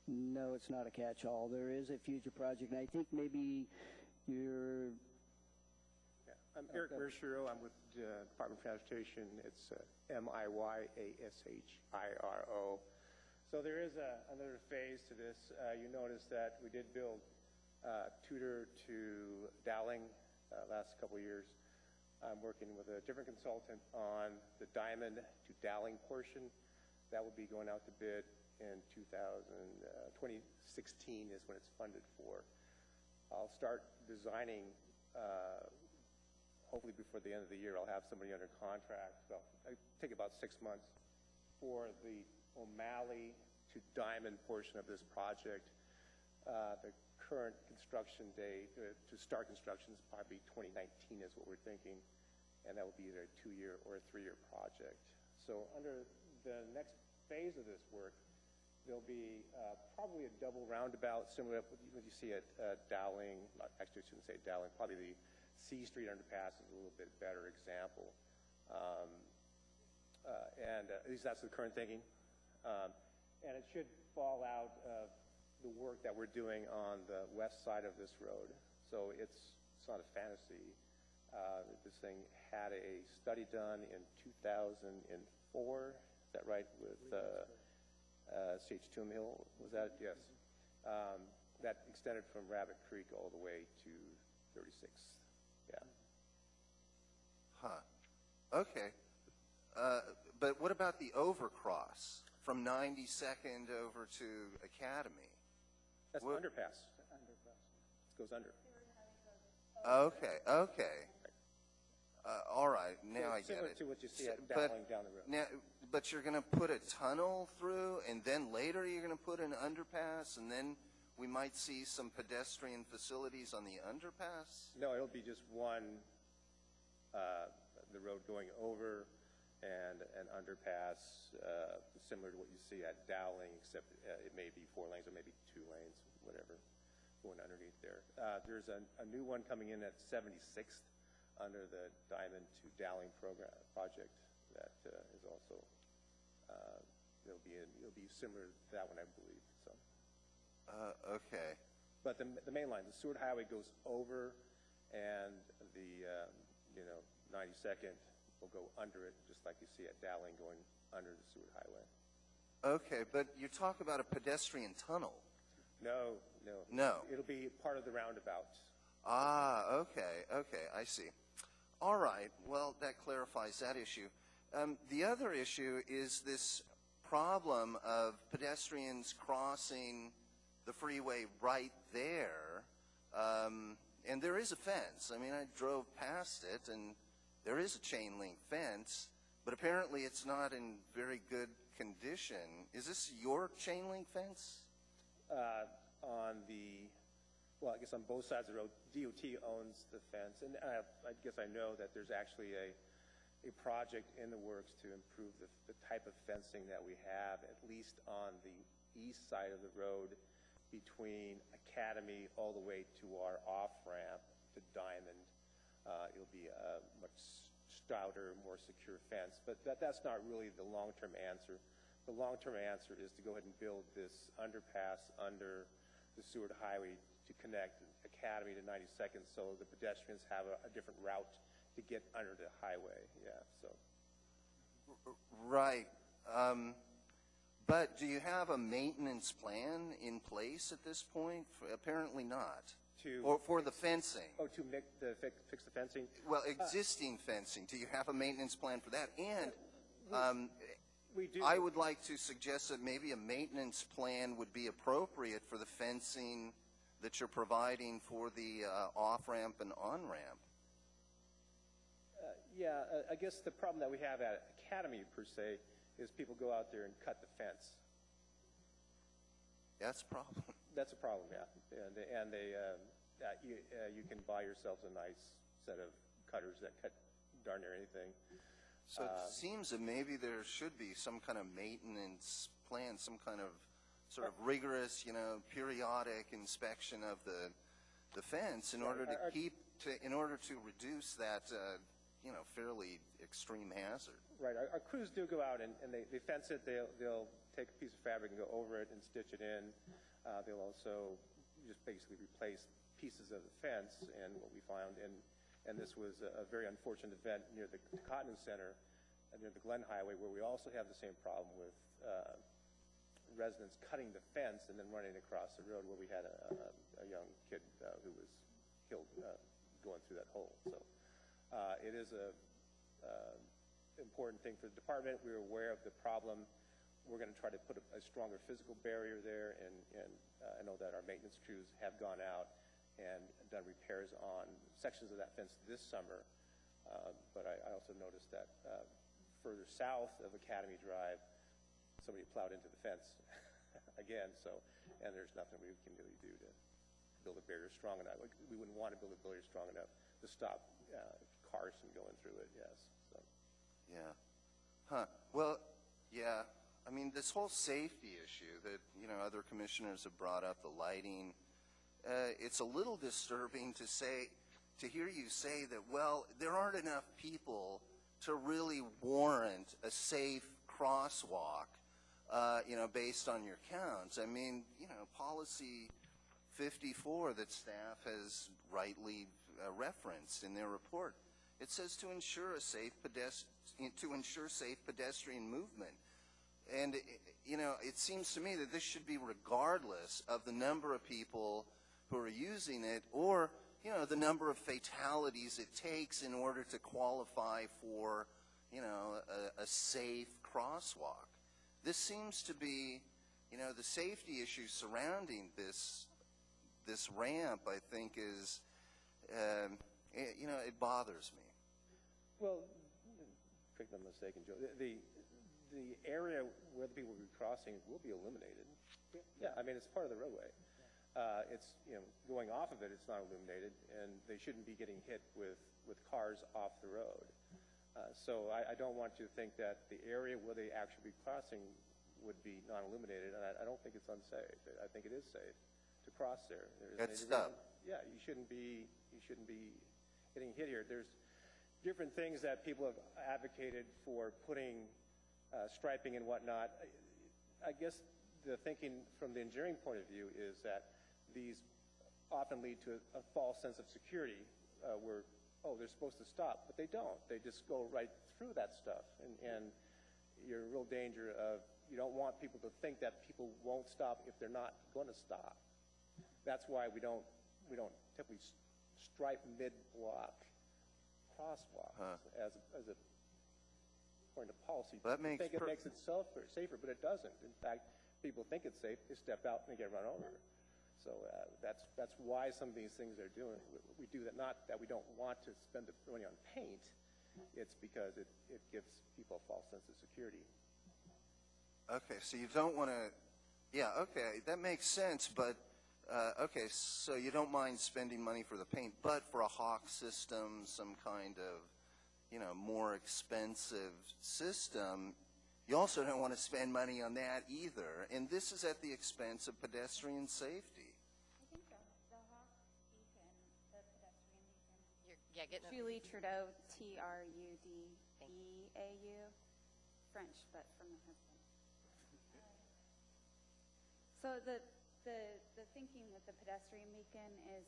No, it's not a catch-all. There is a future project, and I think maybe you're... I'm Eric Mershiro. I'm with the Department of Transportation. It's MIYASHIRO. So there is another phase to this. You notice that we did build Tudor to Dowling last couple of years. I'm working with a different consultant on the Diamond to Dowling portion. That will be going out to bid in 2016 is when it's funded for. I'll start designing hopefully before the end of the year. I'll have somebody under contract. So it'll take about 6 months for the O'Malley to Diamond portion of this project. The current construction date to start construction is probably 2019 is what we're thinking. and that will be either a 2-year or a 3-year project. So under the next phase of this work, there'll be probably a double roundabout, similar to what you see at Dowling. Actually, I shouldn't say Dowling. Probably the C Street underpass is a little bit better example. And at least that's the current thinking. And it should fall out of the work that we're doing on the west side of this road. So it's not a fantasy. This thing had a study done in 2004. Is that right? With C.H. Tomb Hill, was that? Yes. That extended from Rabbit Creek all the way to 36th. Yeah. Huh. Okay. But what about the overcross from 92nd over to Academy? That's the underpass. It goes under. Okay, okay. All right, now I get Similar it. to what you see at Dowling down the road. Now, but you're going to put a tunnel through, and then later you're going to put an underpass, and then we might see some pedestrian facilities on the underpass? No, it'll be just one, the road going over and an underpass, similar to what you see at Dowling, except it may be 4 lanes or maybe 2 lanes, whatever, going underneath there. There's a new one coming in at 76th under the Diamond to Dowling project that is also, it'll be similar to that one, I believe. So. Okay. But the main line, the Seward Highway goes over, and the 92nd will go under it, just like you see at Dowling going under the Seward Highway. Okay, but you talk about a pedestrian tunnel. No. It'll be part of the roundabout. Ah, okay, I see. All right, well, that clarifies that issue. The other issue is this problem of pedestrians crossing the freeway right there, and there is a fence. I mean, I drove past it, and there is a chain link fence, but apparently it's not in very good condition. Is this your chain link fence? Well, I guess on both sides of the road, DOT owns the fence, and I guess I know that there's actually a project in the works to improve the type of fencing that we have, at least on the east side of the road between Academy all the way to our off-ramp to Diamond. It'll be a much stouter, more secure fence, but that's not really the long-term answer. The long-term answer is to go ahead and build this underpass under the Seward Highway to connect Academy to 92nd, so the pedestrians have a different route to get under the highway. Yeah, so. Right. But do you have a maintenance plan in place at this point? Apparently not. Or for the fencing? Oh, to fix the fencing? Well, existing fencing. Do you have a maintenance plan for that? And we do. I would like to suggest that maybe a maintenance plan would be appropriate for the fencing that you're providing for the off-ramp and on-ramp. Yeah, I guess the problem that we have at Academy, per se, is people go out there and cut the fence. That's a problem. That's a problem, yeah. And you can buy yourselves a nice set of cutters that cut darn near anything. So it seems that maybe there should be some kind of maintenance plan, some kind of sort of rigorous, periodic inspection of the fence in order to reduce that, fairly extreme hazard. Right. Our crews do go out and they fence it. They'll take a piece of fabric and go over it and stitch it in. They'll also just basically replace pieces of the fence. And what we found, and this was a very unfortunate event near the Cotton Center, near the Glen Highway, where we also have the same problem with residents cutting the fence and then running across the road, where we had a young kid who was killed going through that hole. So it is a important thing for the department. We're aware of the problem. We're going to try to put a stronger physical barrier there, and I know that our maintenance crews have gone out and done repairs on sections of that fence this summer. But I also noticed that further south of Academy Drive, somebody plowed into the fence again. And there's nothing we can really do to build a barrier strong enough. We wouldn't want to build a barrier strong enough to stop cars from going through it, yes. So. Yeah. Huh. Well, yeah. I mean, this whole safety issue that, other commissioners have brought up, the lighting, it's a little disturbing to hear you say that, well, there aren't enough people to really warrant a safe crosswalk, based on your counts. I mean, policy 54 that staff has rightly referenced in their report, it says to ensure safe pedestrian movement. And, it seems to me that this should be regardless of the number of people who are using it or, the number of fatalities it takes in order to qualify for, a safe crosswalk. This seems to be, the safety issue surrounding this ramp, I think, is, it bothers me. Well, correct me if I'm mistaken, Joe. The area where the people will be crossing will be eliminated. Yeah, I mean, it's part of the roadway. It's, going off of it, it's not illuminated, and they shouldn't be getting hit with cars off the road. So I don't want you to think that the area where they actually be crossing would be non-illuminated, and I don't think it's unsafe. I think it is safe to cross there. Good stuff. Yeah, you shouldn't be getting hit here. There's different things that people have advocated for putting striping and whatnot. I guess the thinking from the engineering point of view is that these often lead to a false sense of security where, they're supposed to stop, but they don't. They just go right through that stuff, and you're in real danger of, you don't want people to think that people won't stop if they're not going to stop. That's why we don't typically stripe mid-block crosswalks as a according to policy. That makes think it makes it safer, but it doesn't. In fact, people think it's safe, they step out and they get run over. So that's why some of these things are doing. We do that not that we don't want to spend the money on paint. It's because it gives people a false sense of security. Okay, so you don't want to. Yeah, okay, that makes sense. But okay, so you don't mind spending money for the paint, but for a Hawk system, some kind of more expensive system, you also don't want to spend money on that either. And this is at the expense of pedestrian safety. I think the Hawk Beacon, the pedestrian beacon. Yeah, getting Julie Trudeau, Trudeau, French, but from the husband. So the thinking with the pedestrian beacon is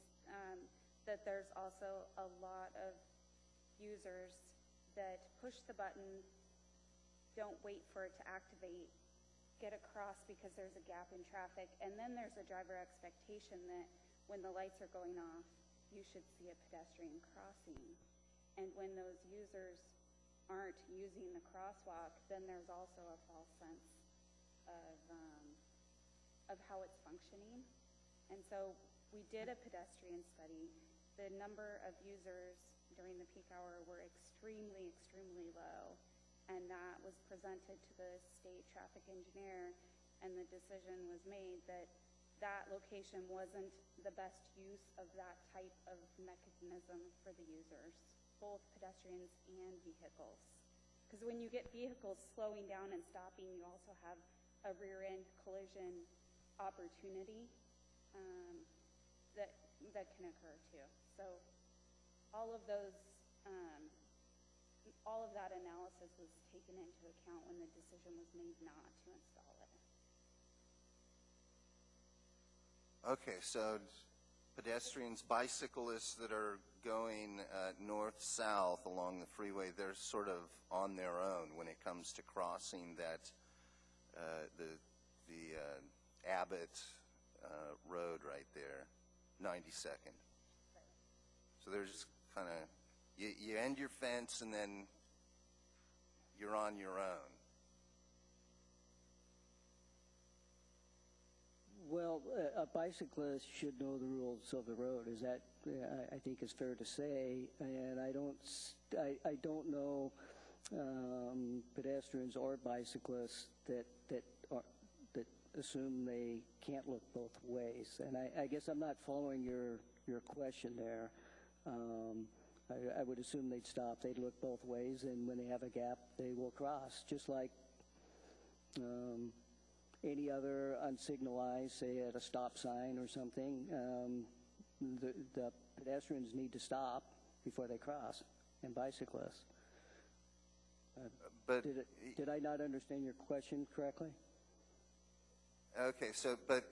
that there's also a lot of users that push the button, don't wait for it to activate, get across because there's a gap in traffic, and then there's a driver expectation that when the lights are going off, you should see a pedestrian crossing. And when those users aren't using the crosswalk, then there's also a false sense of how it's functioning. And so we did a pedestrian study. The number of users during the peak hour were extremely, extremely low. And that was presented to the state traffic engineer, and the decision was made that that location wasn't the best use of that type of mechanism for the users, both pedestrians and vehicles. Because when you get vehicles slowing down and stopping, you also have a rear-end collision opportunity that can occur too. So all of that analysis was taken into account when the decision was made not to install it. Okay, so pedestrians, bicyclists that are going north-south along the freeway, they're sort of on their own when it comes to crossing that the Abbott Road right there, 92nd. Right. So they're just kind of, you end your fence and then you're on your own. Well, a bicyclist should know the rules of the road. Is that I think is fair to say, and I don't know pedestrians or bicyclists that assume they can't look both ways. And I guess I'm not following your question there. I would assume they'd stop. They'd look both ways, and when they have a gap, they will cross, just like any other unsignalized, say at a stop sign or something. The pedestrians need to stop before they cross, and bicyclists. But Did I not understand your question correctly? okay, so but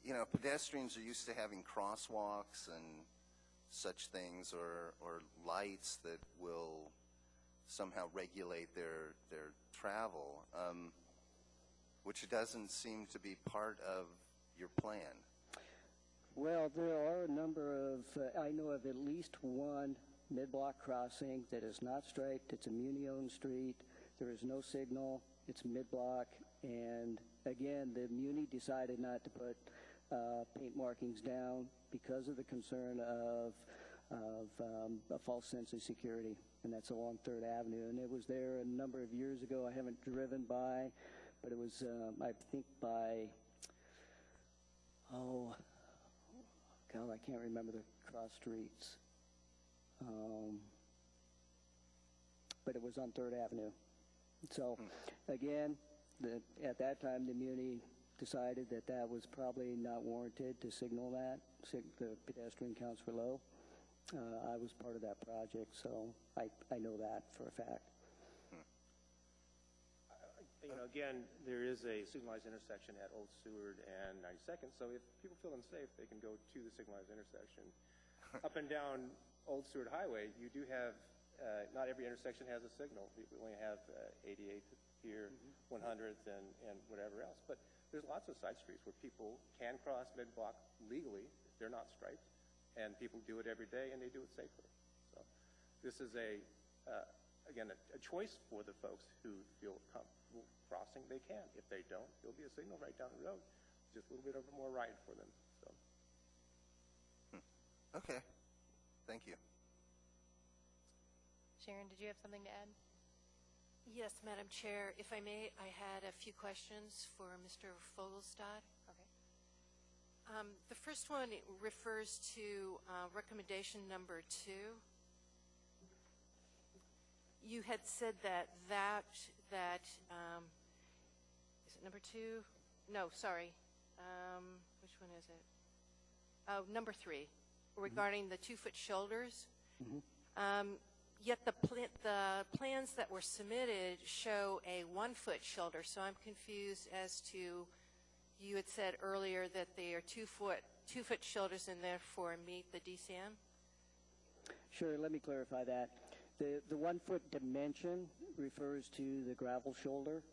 you know, pedestrians are used to having crosswalks and such things, or lights that will somehow regulate their travel, which doesn't seem to be part of your plan. Well, there are a number of, I know of at least one mid-block crossing that is not striped. It's a Muni-owned street. There is no signal. It's mid-block. And again, the Muni decided not to put paint markings down because of the concern of a false sense of security. And that's along 3rd Avenue. And it was there a number of years ago. I haven't driven by, but it was, I think, by, God, I can't remember the cross streets. But it was on 3rd Avenue. So, again, at that time, the Muni decided that that was probably not warranted to signal that. The pedestrian counts were low. I was part of that project, so I know that for a fact. You know, again, there is a signalized intersection at Old Seward and 92nd, so if people feel unsafe, they can go to the signalized intersection. Up and down Old Seward Highway, you do have, not every intersection has a signal. We only have 88th here, 100th, and whatever else. But there's lots of side streets where people can cross mid-block legally. They're not striped, and people do it every day, and they do it safely. So this is again, a choice for the folks who feel comfortable crossing. They can. If they don't, there'll be a signal right down the road. Just a little bit of a more ride for them. So. Okay. Thank you. Sharon, did you have something to add? Yes, Madam Chair. If I may, I had a few questions for Mr. Fogelstad. Okay. The first one refers to recommendation number 2. You had said that is it number 2? No, sorry. Which one is it? Oh, number 3, regarding the 2-foot shoulders. Yet the plans that were submitted show a 1-foot shoulder, so I'm confused as to, you had said earlier that they are 2-foot shoulders and therefore meet the DCM? Sure, let me clarify that. The 1-foot dimension refers to the gravel shoulder.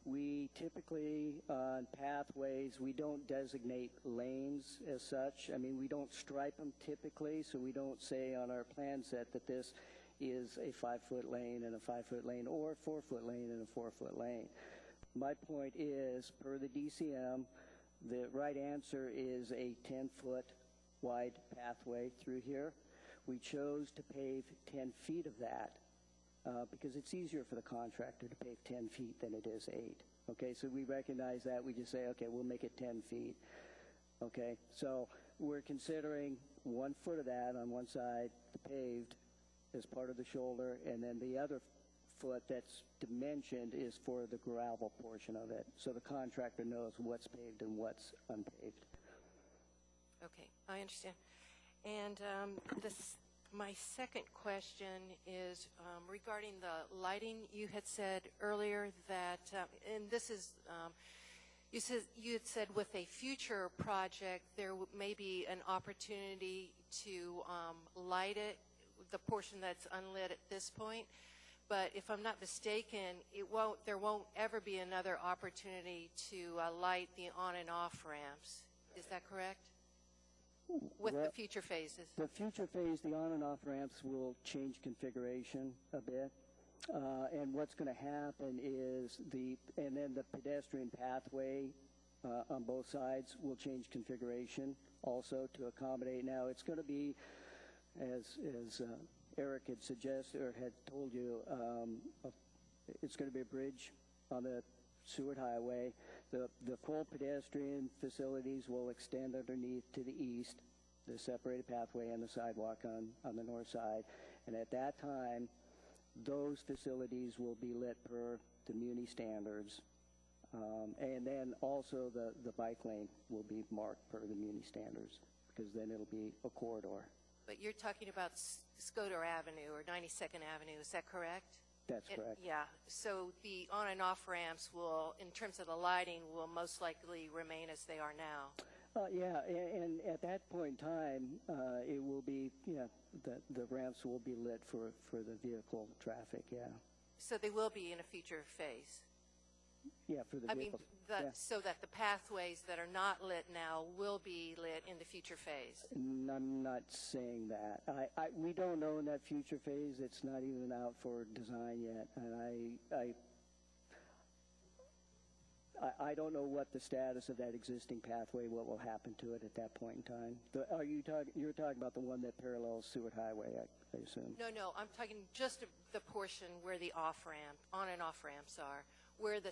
We typically, on pathways, we don't designate lanes as such. I mean, we don't stripe them typically, so we don't say on our plan set that this is a 5-foot lane and a 5-foot lane, or a 4-foot lane and a 4-foot lane. My point is, per the DCM, the right answer is a 10-foot wide pathway through here. We chose to pave 10 feet of that because it's easier for the contractor to pave 10 feet than it is 8. Okay, so we recognize that. We just say, okay, we'll make it 10 feet. Okay, so we're considering 1 foot of that on one side, the paved, as part of the shoulder, and then the other foot that's dimensioned is for the gravel portion of it. So the contractor knows what's paved and what's unpaved. Okay, I understand. And my second question is regarding the lighting. You had said earlier that, and this is, you had said with a future project there may be an opportunity to light it, the portion that's unlit at this point. But if I'm not mistaken, there won't ever be another opportunity to light the on and off ramps. Is that correct? With the future phases. The future phase, the on and off ramps will change configuration a bit. And what's going to happen is and then the pedestrian pathway on both sides will change configuration also to accommodate. Now it's going to be, as Eric had suggested or had told you, it's going to be a bridge on the Seward Highway. The full pedestrian facilities will extend underneath to the east, the separated pathway and the sidewalk on the north side. And at that time, those facilities will be lit per the Muni standards. And then also the bike lane will be marked per the Muni standards, because then it'll be a corridor. But you're talking about Scoter Avenue or 92nd Avenue, is that correct? That's correct. Yeah, so the on and off ramps will, in terms of the lighting, will most likely remain as they are now. Yeah, and at that point in time, it will be, the ramps will be lit for the vehicle traffic, yeah. So they will be in a future phase? Yeah, for the vehicles. So that the pathways that are not lit now will be lit in the future phase? I'm not saying that. We don't know in that future phase. It's not even out for design yet, and I don't know what the status of that existing pathway, what will happen to it at that point in time. You're talking about the one that parallels Seward Highway, I assume? No, I'm talking just the portion where the off-ramp, on and off ramps are, where the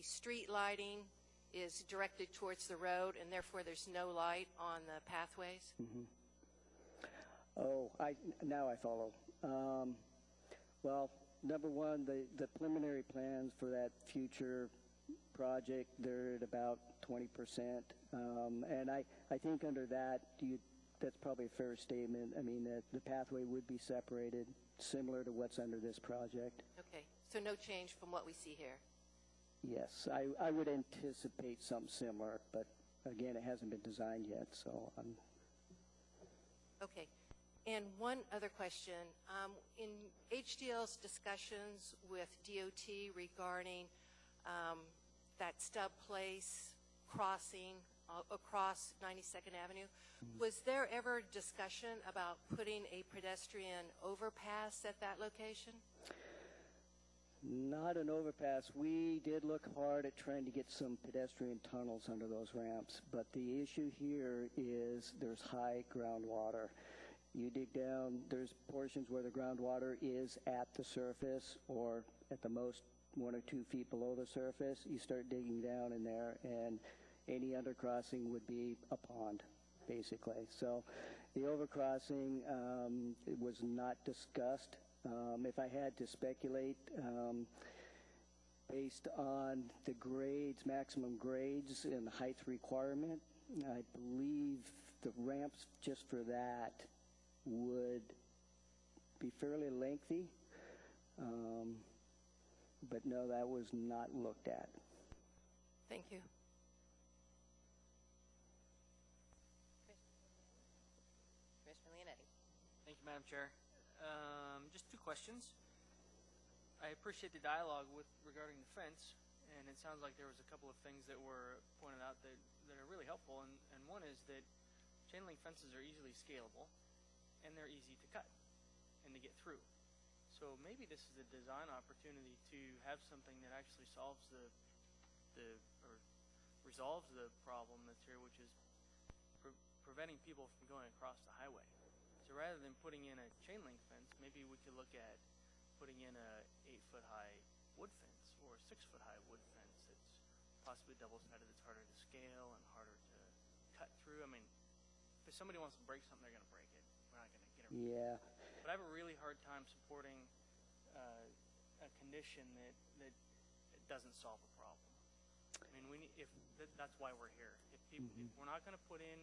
street lighting is directed towards the road, and therefore there's no light on the pathways? Mm-hmm. Oh, now I follow. Well, number one, the preliminary plans for that future project, they're at about 20%. And I think under that, that's probably a fair statement. I mean, the pathway would be separated, similar to what's under this project. Okay, so no change from what we see here? Yes, I would anticipate something similar, but again, it hasn't been designed yet, so I'm... Okay. And one other question. In HDL's discussions with DOT regarding that stub place crossing across 92nd Avenue, was there ever discussion about putting a pedestrian overpass at that location? Not an overpass. We did look hard at trying to get some pedestrian tunnels under those ramps, but the issue here is there's high groundwater. You dig down, there's portions where the groundwater is at the surface or at the most 1 or 2 feet below the surface. You start digging down in there, and any undercrossing would be a pond, basically. So the overcrossing it was not discussed. If I had to speculate, based on the grades, maximum grades and the height requirement, I believe the ramps just for that would be fairly lengthy. But no, that was not looked at. Thank you. Commissioner Leonetti. Thank you, Madam Chair. Just 2 questions. I appreciate the dialogue regarding the fence, and it sounds like there was a couple of things that were pointed out that are really helpful, and one is that chain link fences are easily scalable, and they're easy to cut and to get through. So maybe this is a design opportunity to have something that actually solves or resolves the problem that's here, which is preventing people from going across the highway. So rather than putting in a chain link fence, maybe we could look at putting in a 8-foot-high wood fence or a 6-foot-high wood fence that's possibly double-sided, that's harder to scale and harder to cut through. I mean, if somebody wants to break something, they're going to break it. We're not going to get it. Yeah. But I have a really hard time supporting a condition that doesn't solve a problem. I mean, that's why we're here. If we're not going to put in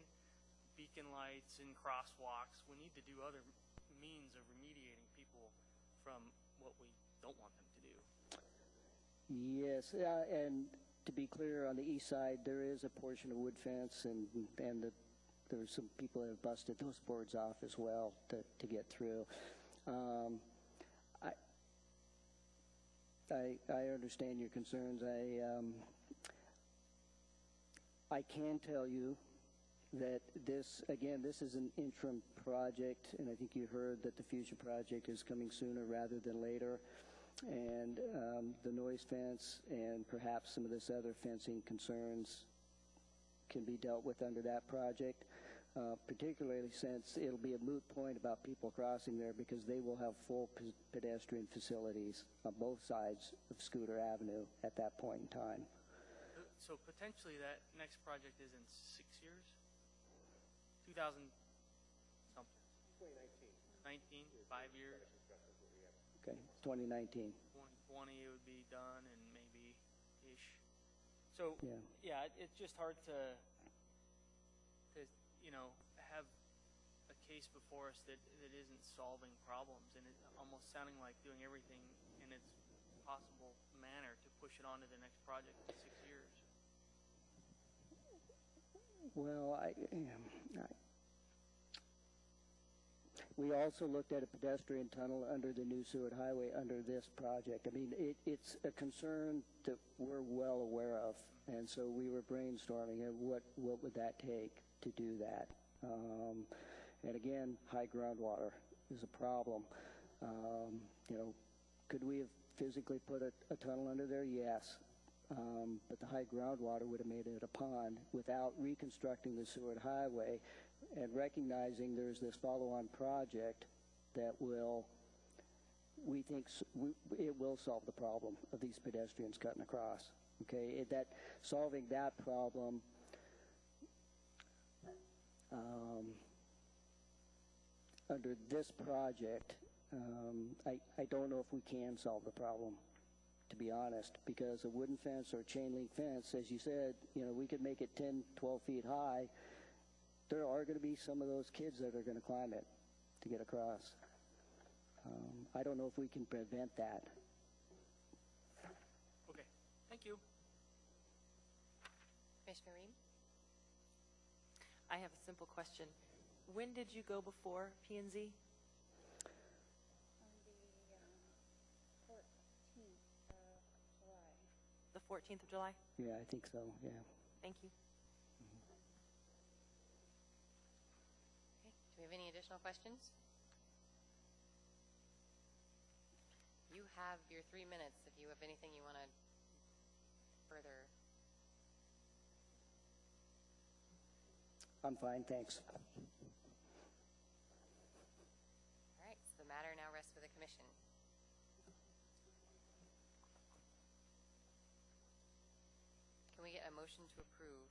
beacon lights and crosswalks, we need to do other means of remediating people from what we don't want them to do. Yes, and to be clear, on the east side, there is a portion of wood fence, and there's some people that have busted those boards off as well to get through. I understand your concerns. I can tell you that this is an interim project, and I think you heard that the future project is coming sooner rather than later. And the noise fence and perhaps some of this other fencing concerns can be dealt with under that project, particularly since it'll be a moot point about people crossing there because they will have full pedestrian facilities on both sides of Scooter Avenue at that point in time. So potentially that next project is in 6 years? 2000 something. 2019. 19, 5 years. Okay, 2019. 2020 it would be done, and maybe-ish. So, Yeah. it's just hard to have a case before us that isn't solving problems, and it's almost sounding like doing everything in its possible manner to push it on to the next project in 6 years. Well, we also looked at a pedestrian tunnel under the new Seward Highway under this project. I mean, it's a concern that we're well aware of, and so we were brainstorming what would that take to do that. And again, high groundwater is a problem. Could we have physically put a tunnel under there? Yes. But the high groundwater would have made it a pond without reconstructing the Seward Highway and recognizing there's this follow-on project that we think it will solve the problem of these pedestrians cutting across. Okay, solving that problem under this project, I don't know if we can solve the problem, to be honest, because a wooden fence or a chain link fence, as you said, we could make it 10, 12 feet high. There are going to be some of those kids that are going to climb it to get across. I don't know if we can prevent that. Okay, thank you. Commissioner Reed? I have a simple question. When did you go before P&Z? On the 14th of July. The 14th of July? Yeah, I think so, yeah. Thank you. Okay. Do we have any additional questions? You have your 3 minutes if you have anything you want to further. I'm fine, thanks. All right, so the matter now rests with the commission. Can we get a motion to approve?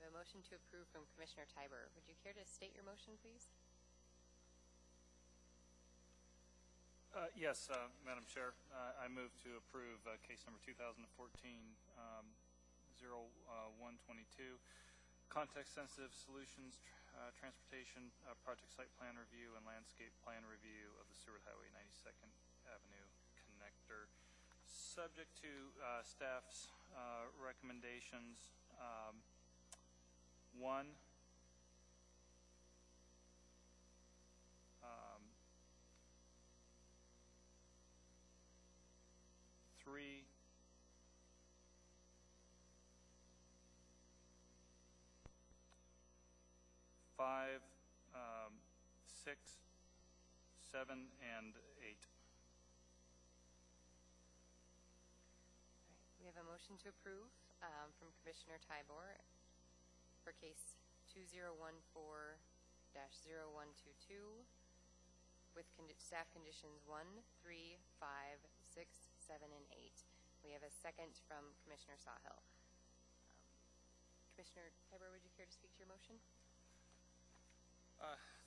A motion to approve from Commissioner Tiber. Would you care to state your motion, please? Yes, Madam Chair. I move to approve case number 2014-0122, context-sensitive solutions, transportation project site plan review and landscape plan review of the Seward Highway 92nd Avenue connector. Subject to staff's recommendations. One, three, five, 6, 7, and 8. We have a motion to approve from Commissioner Tybor for case 2014-0122 with staff conditions 1, 3, 5, 6, 7, and 8. We have a second from Commissioner Sawhill. Commissioner Tybor, would you care to speak to your motion?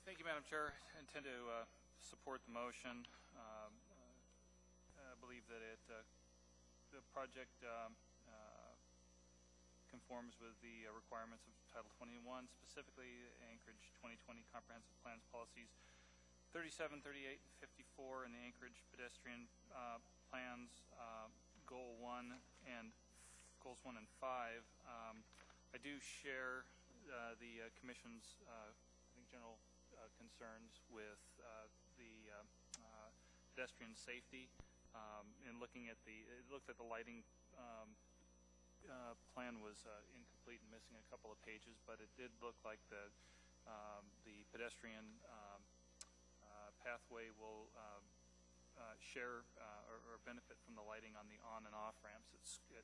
Thank you, Madam Chair. I intend to support the motion. I believe that the project conforms with the requirements of Title 21, specifically Anchorage 2020 Comprehensive Plans Policies 37, 38, and 54, and the Anchorage Pedestrian Plans Goals 1 and 5. I do share the Commission's general concerns with the pedestrian safety. And looking at it looked at the lighting plan was incomplete and missing a couple of pages, but it did look like the pedestrian pathway will share or benefit from the lighting on the on and off ramps at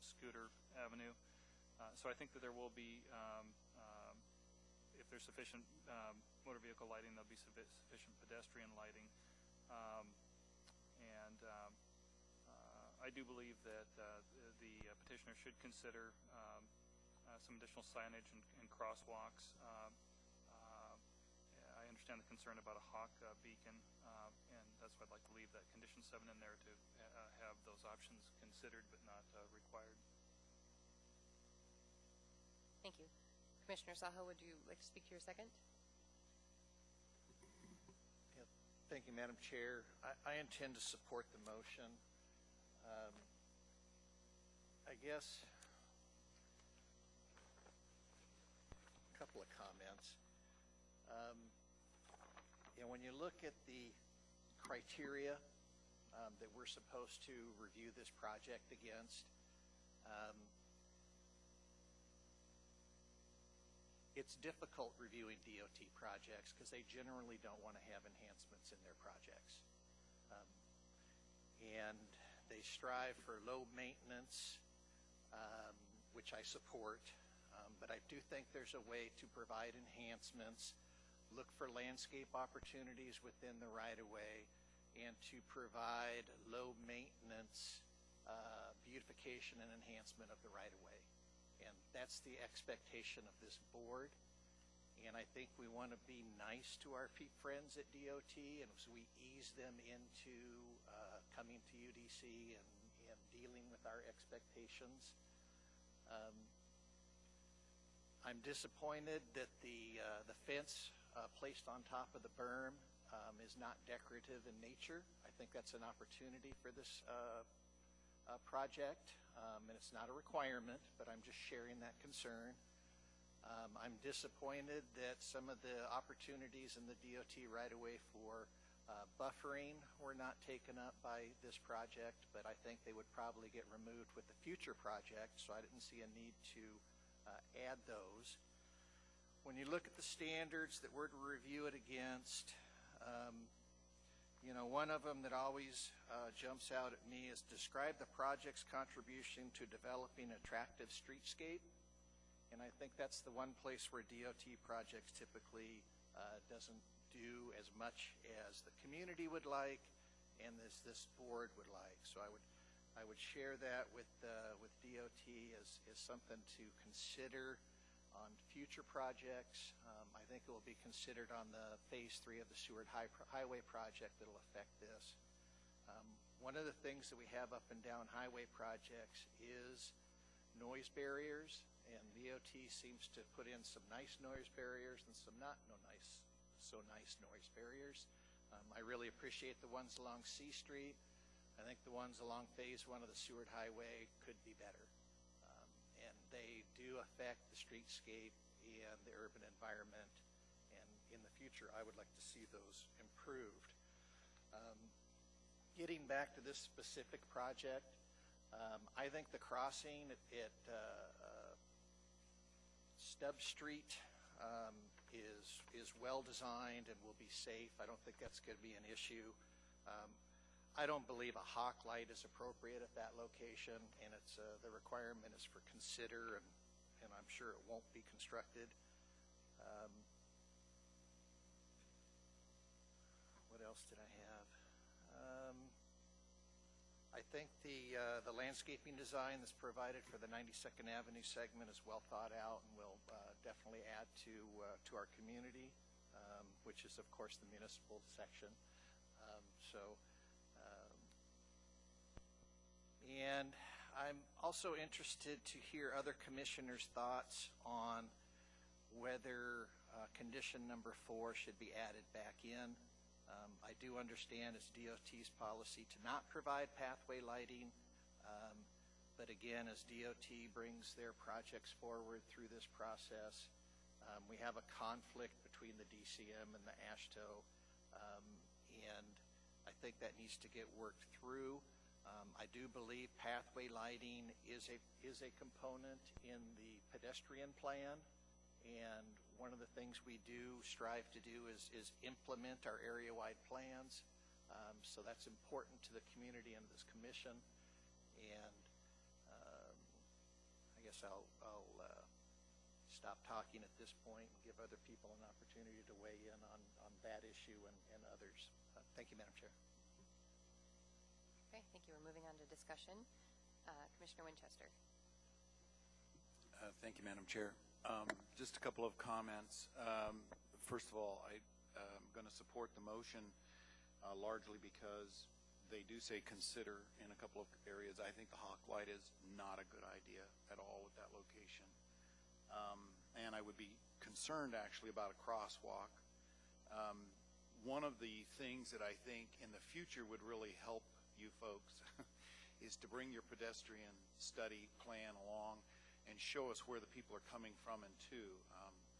Scooter Avenue. So I think that there will be, if there's sufficient motor vehicle lighting, there'll be sufficient pedestrian lighting. I do believe that the petitioner should consider some additional signage and crosswalks. I understand the concern about a hawk beacon, and that's why I'd like to leave that condition 7 in there to have those options considered but not required. Thank you. Commissioner Saho, would you like to speak to your second? Yeah, thank you, Madam Chair. I intend to support the motion. I guess a couple of comments. When you look at the criteria that we're supposed to review this project against, it's difficult reviewing DOT projects because they generally don't want to have enhancements in their projects. And they strive for low maintenance, which I support, but I do think there's a way to provide enhancements, look for landscape opportunities within the right-of-way, and to provide low maintenance beautification and enhancement of the right-of-way. And that's the expectation of this board. And I think we want to be nice to our friends at DOT, and so we ease them into coming to UDC and dealing with our expectations. I'm disappointed that the fence placed on top of the berm is not decorative in nature. I think that's an opportunity for this project, and it's not a requirement, but I'm just sharing that concern. I'm disappointed that some of the opportunities in the DOT right-of-way for buffering were not taken up by this project, but I think they would probably get removed with the future project, so I didn't see a need to add those. When you look at the standards that we're to review it against, one of them that always jumps out at me is describe the project's contribution to developing attractive streetscape. And I think that's the one place where DOT projects typically doesn't do as much as the community would like and this board would like. So I would share that with DOT as something to consider on future projects. I think it will be considered on the Phase 3 of the Seward Highway project that will affect this. One of the things that we have up and down highway projects is noise barriers, and DOT seems to put in some nice noise barriers and some not so nice noise barriers. I really appreciate the ones along C Street. I think the ones along Phase 1 of the Seward Highway could be better. And they do affect the streetscape and the urban environment, and in the future I would like to see those improved. Getting back to this specific project, I think the crossing at Stubb Street is well designed and will be safe. I don't think that's going to be an issue. I don't believe a hawk light is appropriate at that location, and it's the requirement is for consider, and I'm sure it won't be constructed. What else did I have? I think the landscaping design that's provided for the 92nd Avenue segment is well thought out and will definitely add to our community, which is, of course, the municipal section. And I'm also interested to hear other commissioners' thoughts on whether condition number 4 should be added back in. I do understand it's DOT's policy to not provide pathway lighting, but again, as DOT brings their projects forward through this process, we have a conflict between the DCM and the AASHTO, and I think that needs to get worked through. I do believe pathway lighting is a component in the pedestrian plan, and one of the things we do strive to do is implement our area-wide plans. So that's important to the community and this commission. And I guess I'll stop talking at this point and give other people an opportunity to weigh in on that issue and others. Thank you, Madam Chair. Okay, thank you. We're moving on to discussion. Commissioner Winchester. Thank you, Madam Chair. Just a couple of comments. First of all, I'm going to support the motion largely because they do say consider in a couple of areas. I think the hawk light is not a good idea at all at that location. And I would be concerned actually about a crosswalk. One of the things that I think in the future would really help you folks is to bring your pedestrian study plan along and show us where the people are coming from and to.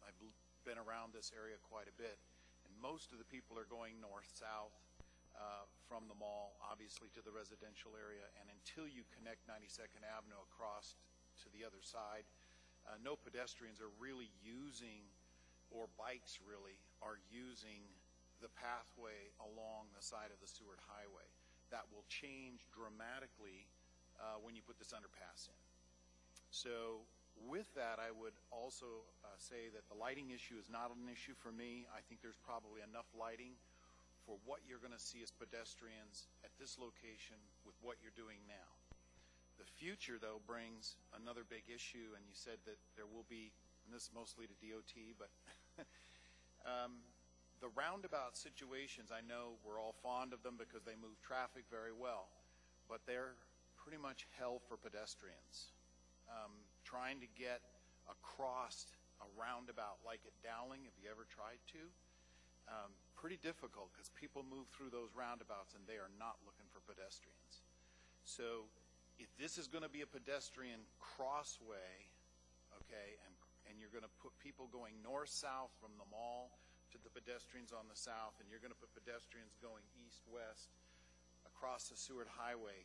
I've been around this area quite a bit, and most of the people are going north-south from the mall, obviously to the residential area, and until you connect 92nd Avenue across to the other side, no pedestrians are really using, or bikes really, are using the pathway along the side of the Seward Highway. That will change dramatically when you put this underpass in. So with that, I would also say that the lighting issue is not an issue for me. I think there's probably enough lighting for what you're going to see as pedestrians at this location with what you're doing now. The future, though, brings another big issue, and you said that there will be, and this is mostly to DOT, but the roundabout situations, I know we're all fond of them because they move traffic very well, but they're pretty much hell for pedestrians. Trying to get across a roundabout like at Dowling, have you ever tried to? Pretty difficult because people move through those roundabouts and they are not looking for pedestrians. So if this is going to be a pedestrian crossway, okay, and you're going to put people going north-south from the mall to the pedestrians on the south, and you're going to put pedestrians going east-west across the Seward Highway,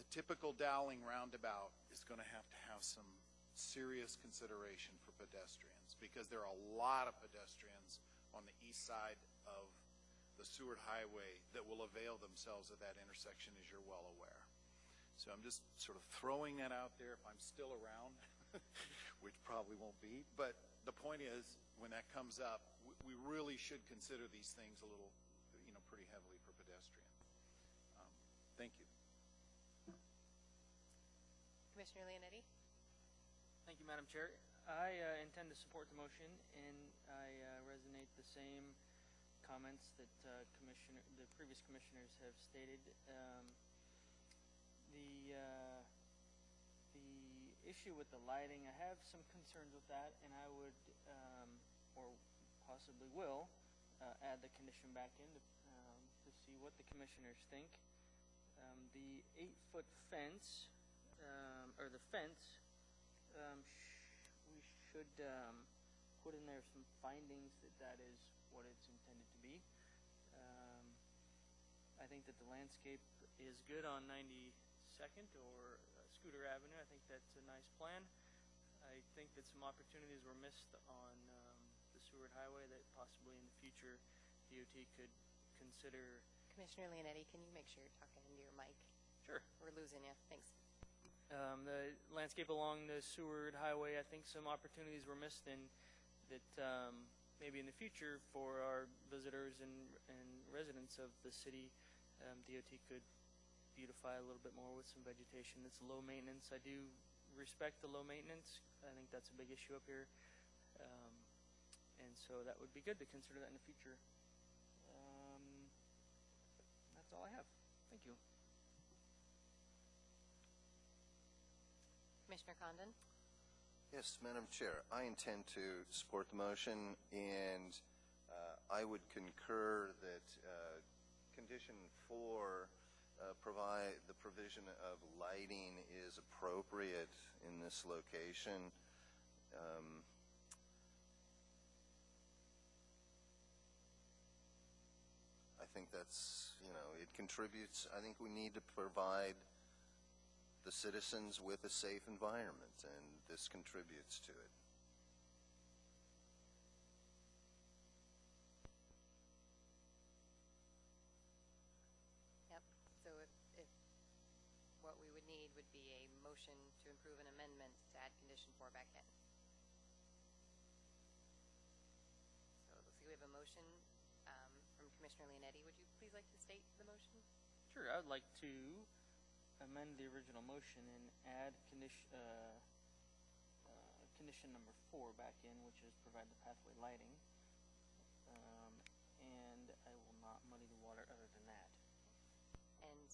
the typical Dowling roundabout is going to have some serious consideration for pedestrians because there are a lot of pedestrians on the east side of the Seward Highway that will avail themselves of that intersection, as you're well aware. So I'm just sort of throwing that out there if I'm still around, which probably won't be. But the point is, when that comes up, we really should consider these things a little, pretty heavily for pedestrians. Thank you. Commissioner Leonetti. Thank you, Madam Chair. I intend to support the motion, and I resonate the same comments that the previous commissioners have stated. The issue with the lighting, I have some concerns with that, and I would, or possibly will, add the condition back in to see what the commissioners think. The 8-foot fence, or the fence, we should put in there some findings that is what it's intended to be. I think that the landscape is good on 92nd or Scooter Avenue. I think that's a nice plan. I think that some opportunities were missed on the Seward Highway that possibly in the future DOT could consider. Commissioner Leonetti, can you make sure you're talking into your mic? Sure. We're losing you. Thanks. The landscape along the Seward Highway, I think some opportunities were missed, and that maybe in the future for our visitors and residents of the city, DOT could beautify a little bit more with some vegetation that's low maintenance. I do respect the low maintenance. I think that's a big issue up here, and so that would be good to consider that in the future. That's all I have. Thank you. Commissioner Condon. Yes, Madam Chair, I intend to support the motion, and I would concur that condition 4 provide the provision of lighting is appropriate in this location. I think that's, it contributes. I think we need to provide the citizens with a safe environment, and this contributes to it. Yep. So if what we would need need would be a motion to approve an amendment to add condition 4 back in. So it looks like we have a motion from Commissioner Leonetti. Would you please like to state the motion? Sure, I would like to amend the original motion and add condition number 4 back in, which is provide the pathway lighting. And I will not muddy the water other than that. And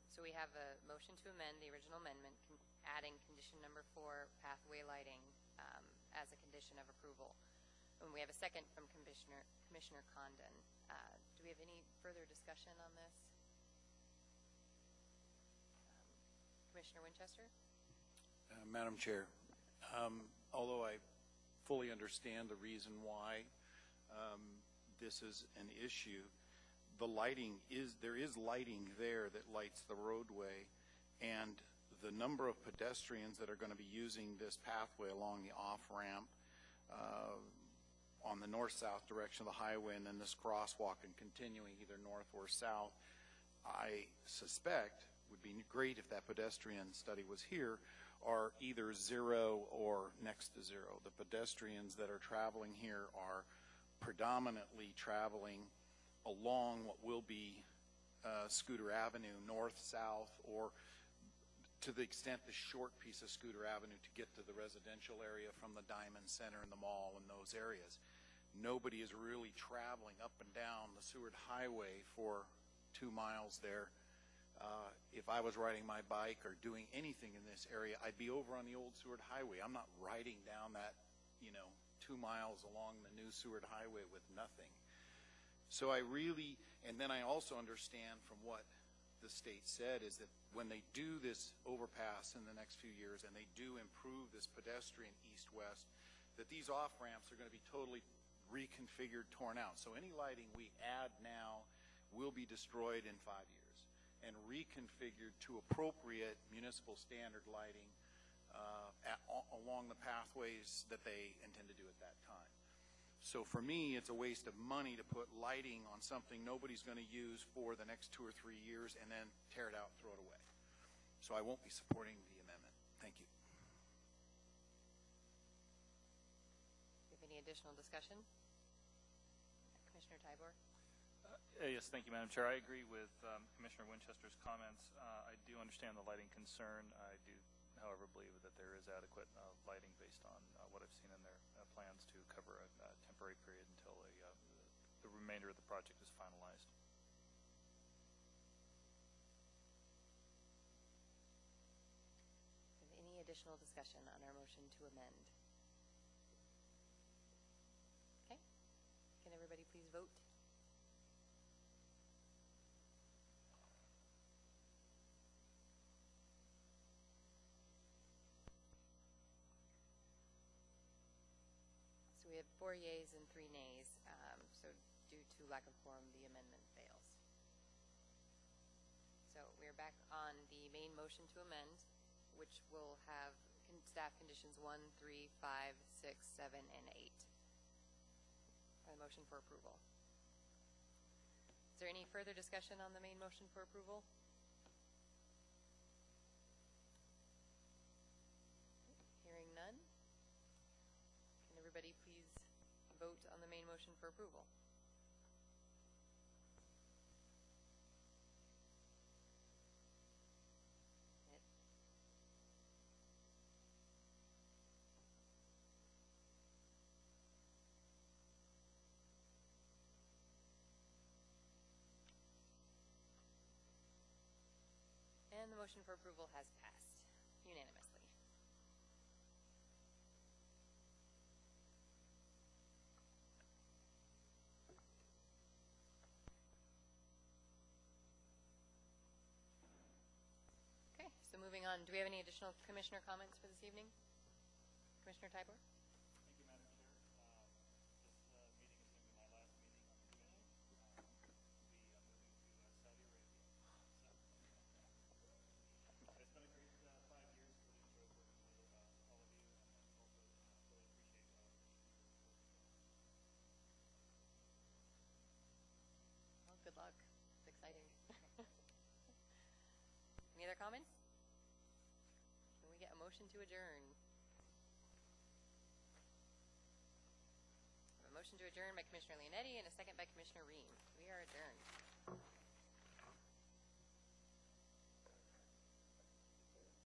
so we have a motion to amend the original amendment, adding condition number 4, pathway lighting, as a condition of approval. And we have a second from Commissioner Condon. Do we have any further discussion on this? Commissioner Winchester? Madam Chair, although I fully understand the reason why this is an issue, there is lighting there that lights the roadway, and the number of pedestrians that are going to be using this pathway along the off-ramp on the north-south direction of the highway, and then this crosswalk and continuing either north or south, I suspect would be great if that pedestrian study was here, are either zero or next to zero. The pedestrians that are traveling here are predominantly traveling along what will be Scooter Avenue, north-south, or to the extent the short piece of Scooter Avenue to get to the residential area from the Diamond Center and the mall and those areas. Nobody is really traveling up and down the Seward Highway for 2 miles there. If I was riding my bike or doing anything in this area, I'd be over on the old Seward Highway. I'm not riding down that, 2 miles along the new Seward Highway with nothing. So and then I also understand from what the state said is that when they do this overpass in the next few years and they do improve this pedestrian east-west, that these off-ramps are going to be totally reconfigured, torn out. So any lighting we add now will be destroyed in 5 years and reconfigured to appropriate municipal standard lighting along the pathways that they intend to do at that time. So for me, it's a waste of money to put lighting on something nobody's going to use for the next 2 or 3 years and then tear it out and throw it away. So I won't be supporting the amendment. Thank you. Do you have any additional discussion? Commissioner Tybor? Yes, thank you, Madam Chair. I agree with Commissioner Winchester's comments. I do understand the lighting concern. I do, however, believe that there is adequate lighting based on what I've seen in their plans to cover a temporary period until the remainder of the project is finalized. Any additional discussion on our motion to amend? Okay. Can everybody please vote? We have 4 yeas and 3 nays, so due to lack of quorum, the amendment fails. So we're back on the main motion to amend, which will have staff conditions 1, 3, 5, 6, 7, and 8. A motion for approval. Is there any further discussion on the main motion for approval? Hearing none. Everybody please vote on the main motion for approval. And the motion for approval has passed unanimously. So moving on, do we have any additional commissioner comments for this evening? Commissioner Tybor? Thank you, Madam Chair. This meeting is going to be my last meeting on the commission. We'll be moving to Saudi Arabia. So it's been a great 5 years. Really enjoyed working with all of you, and also really appreciate Well, good luck. It's exciting. Any other comments? motion to adjourn? A motion to adjourn by Commissioner Leonetti and a second by Commissioner Ream. We are adjourned.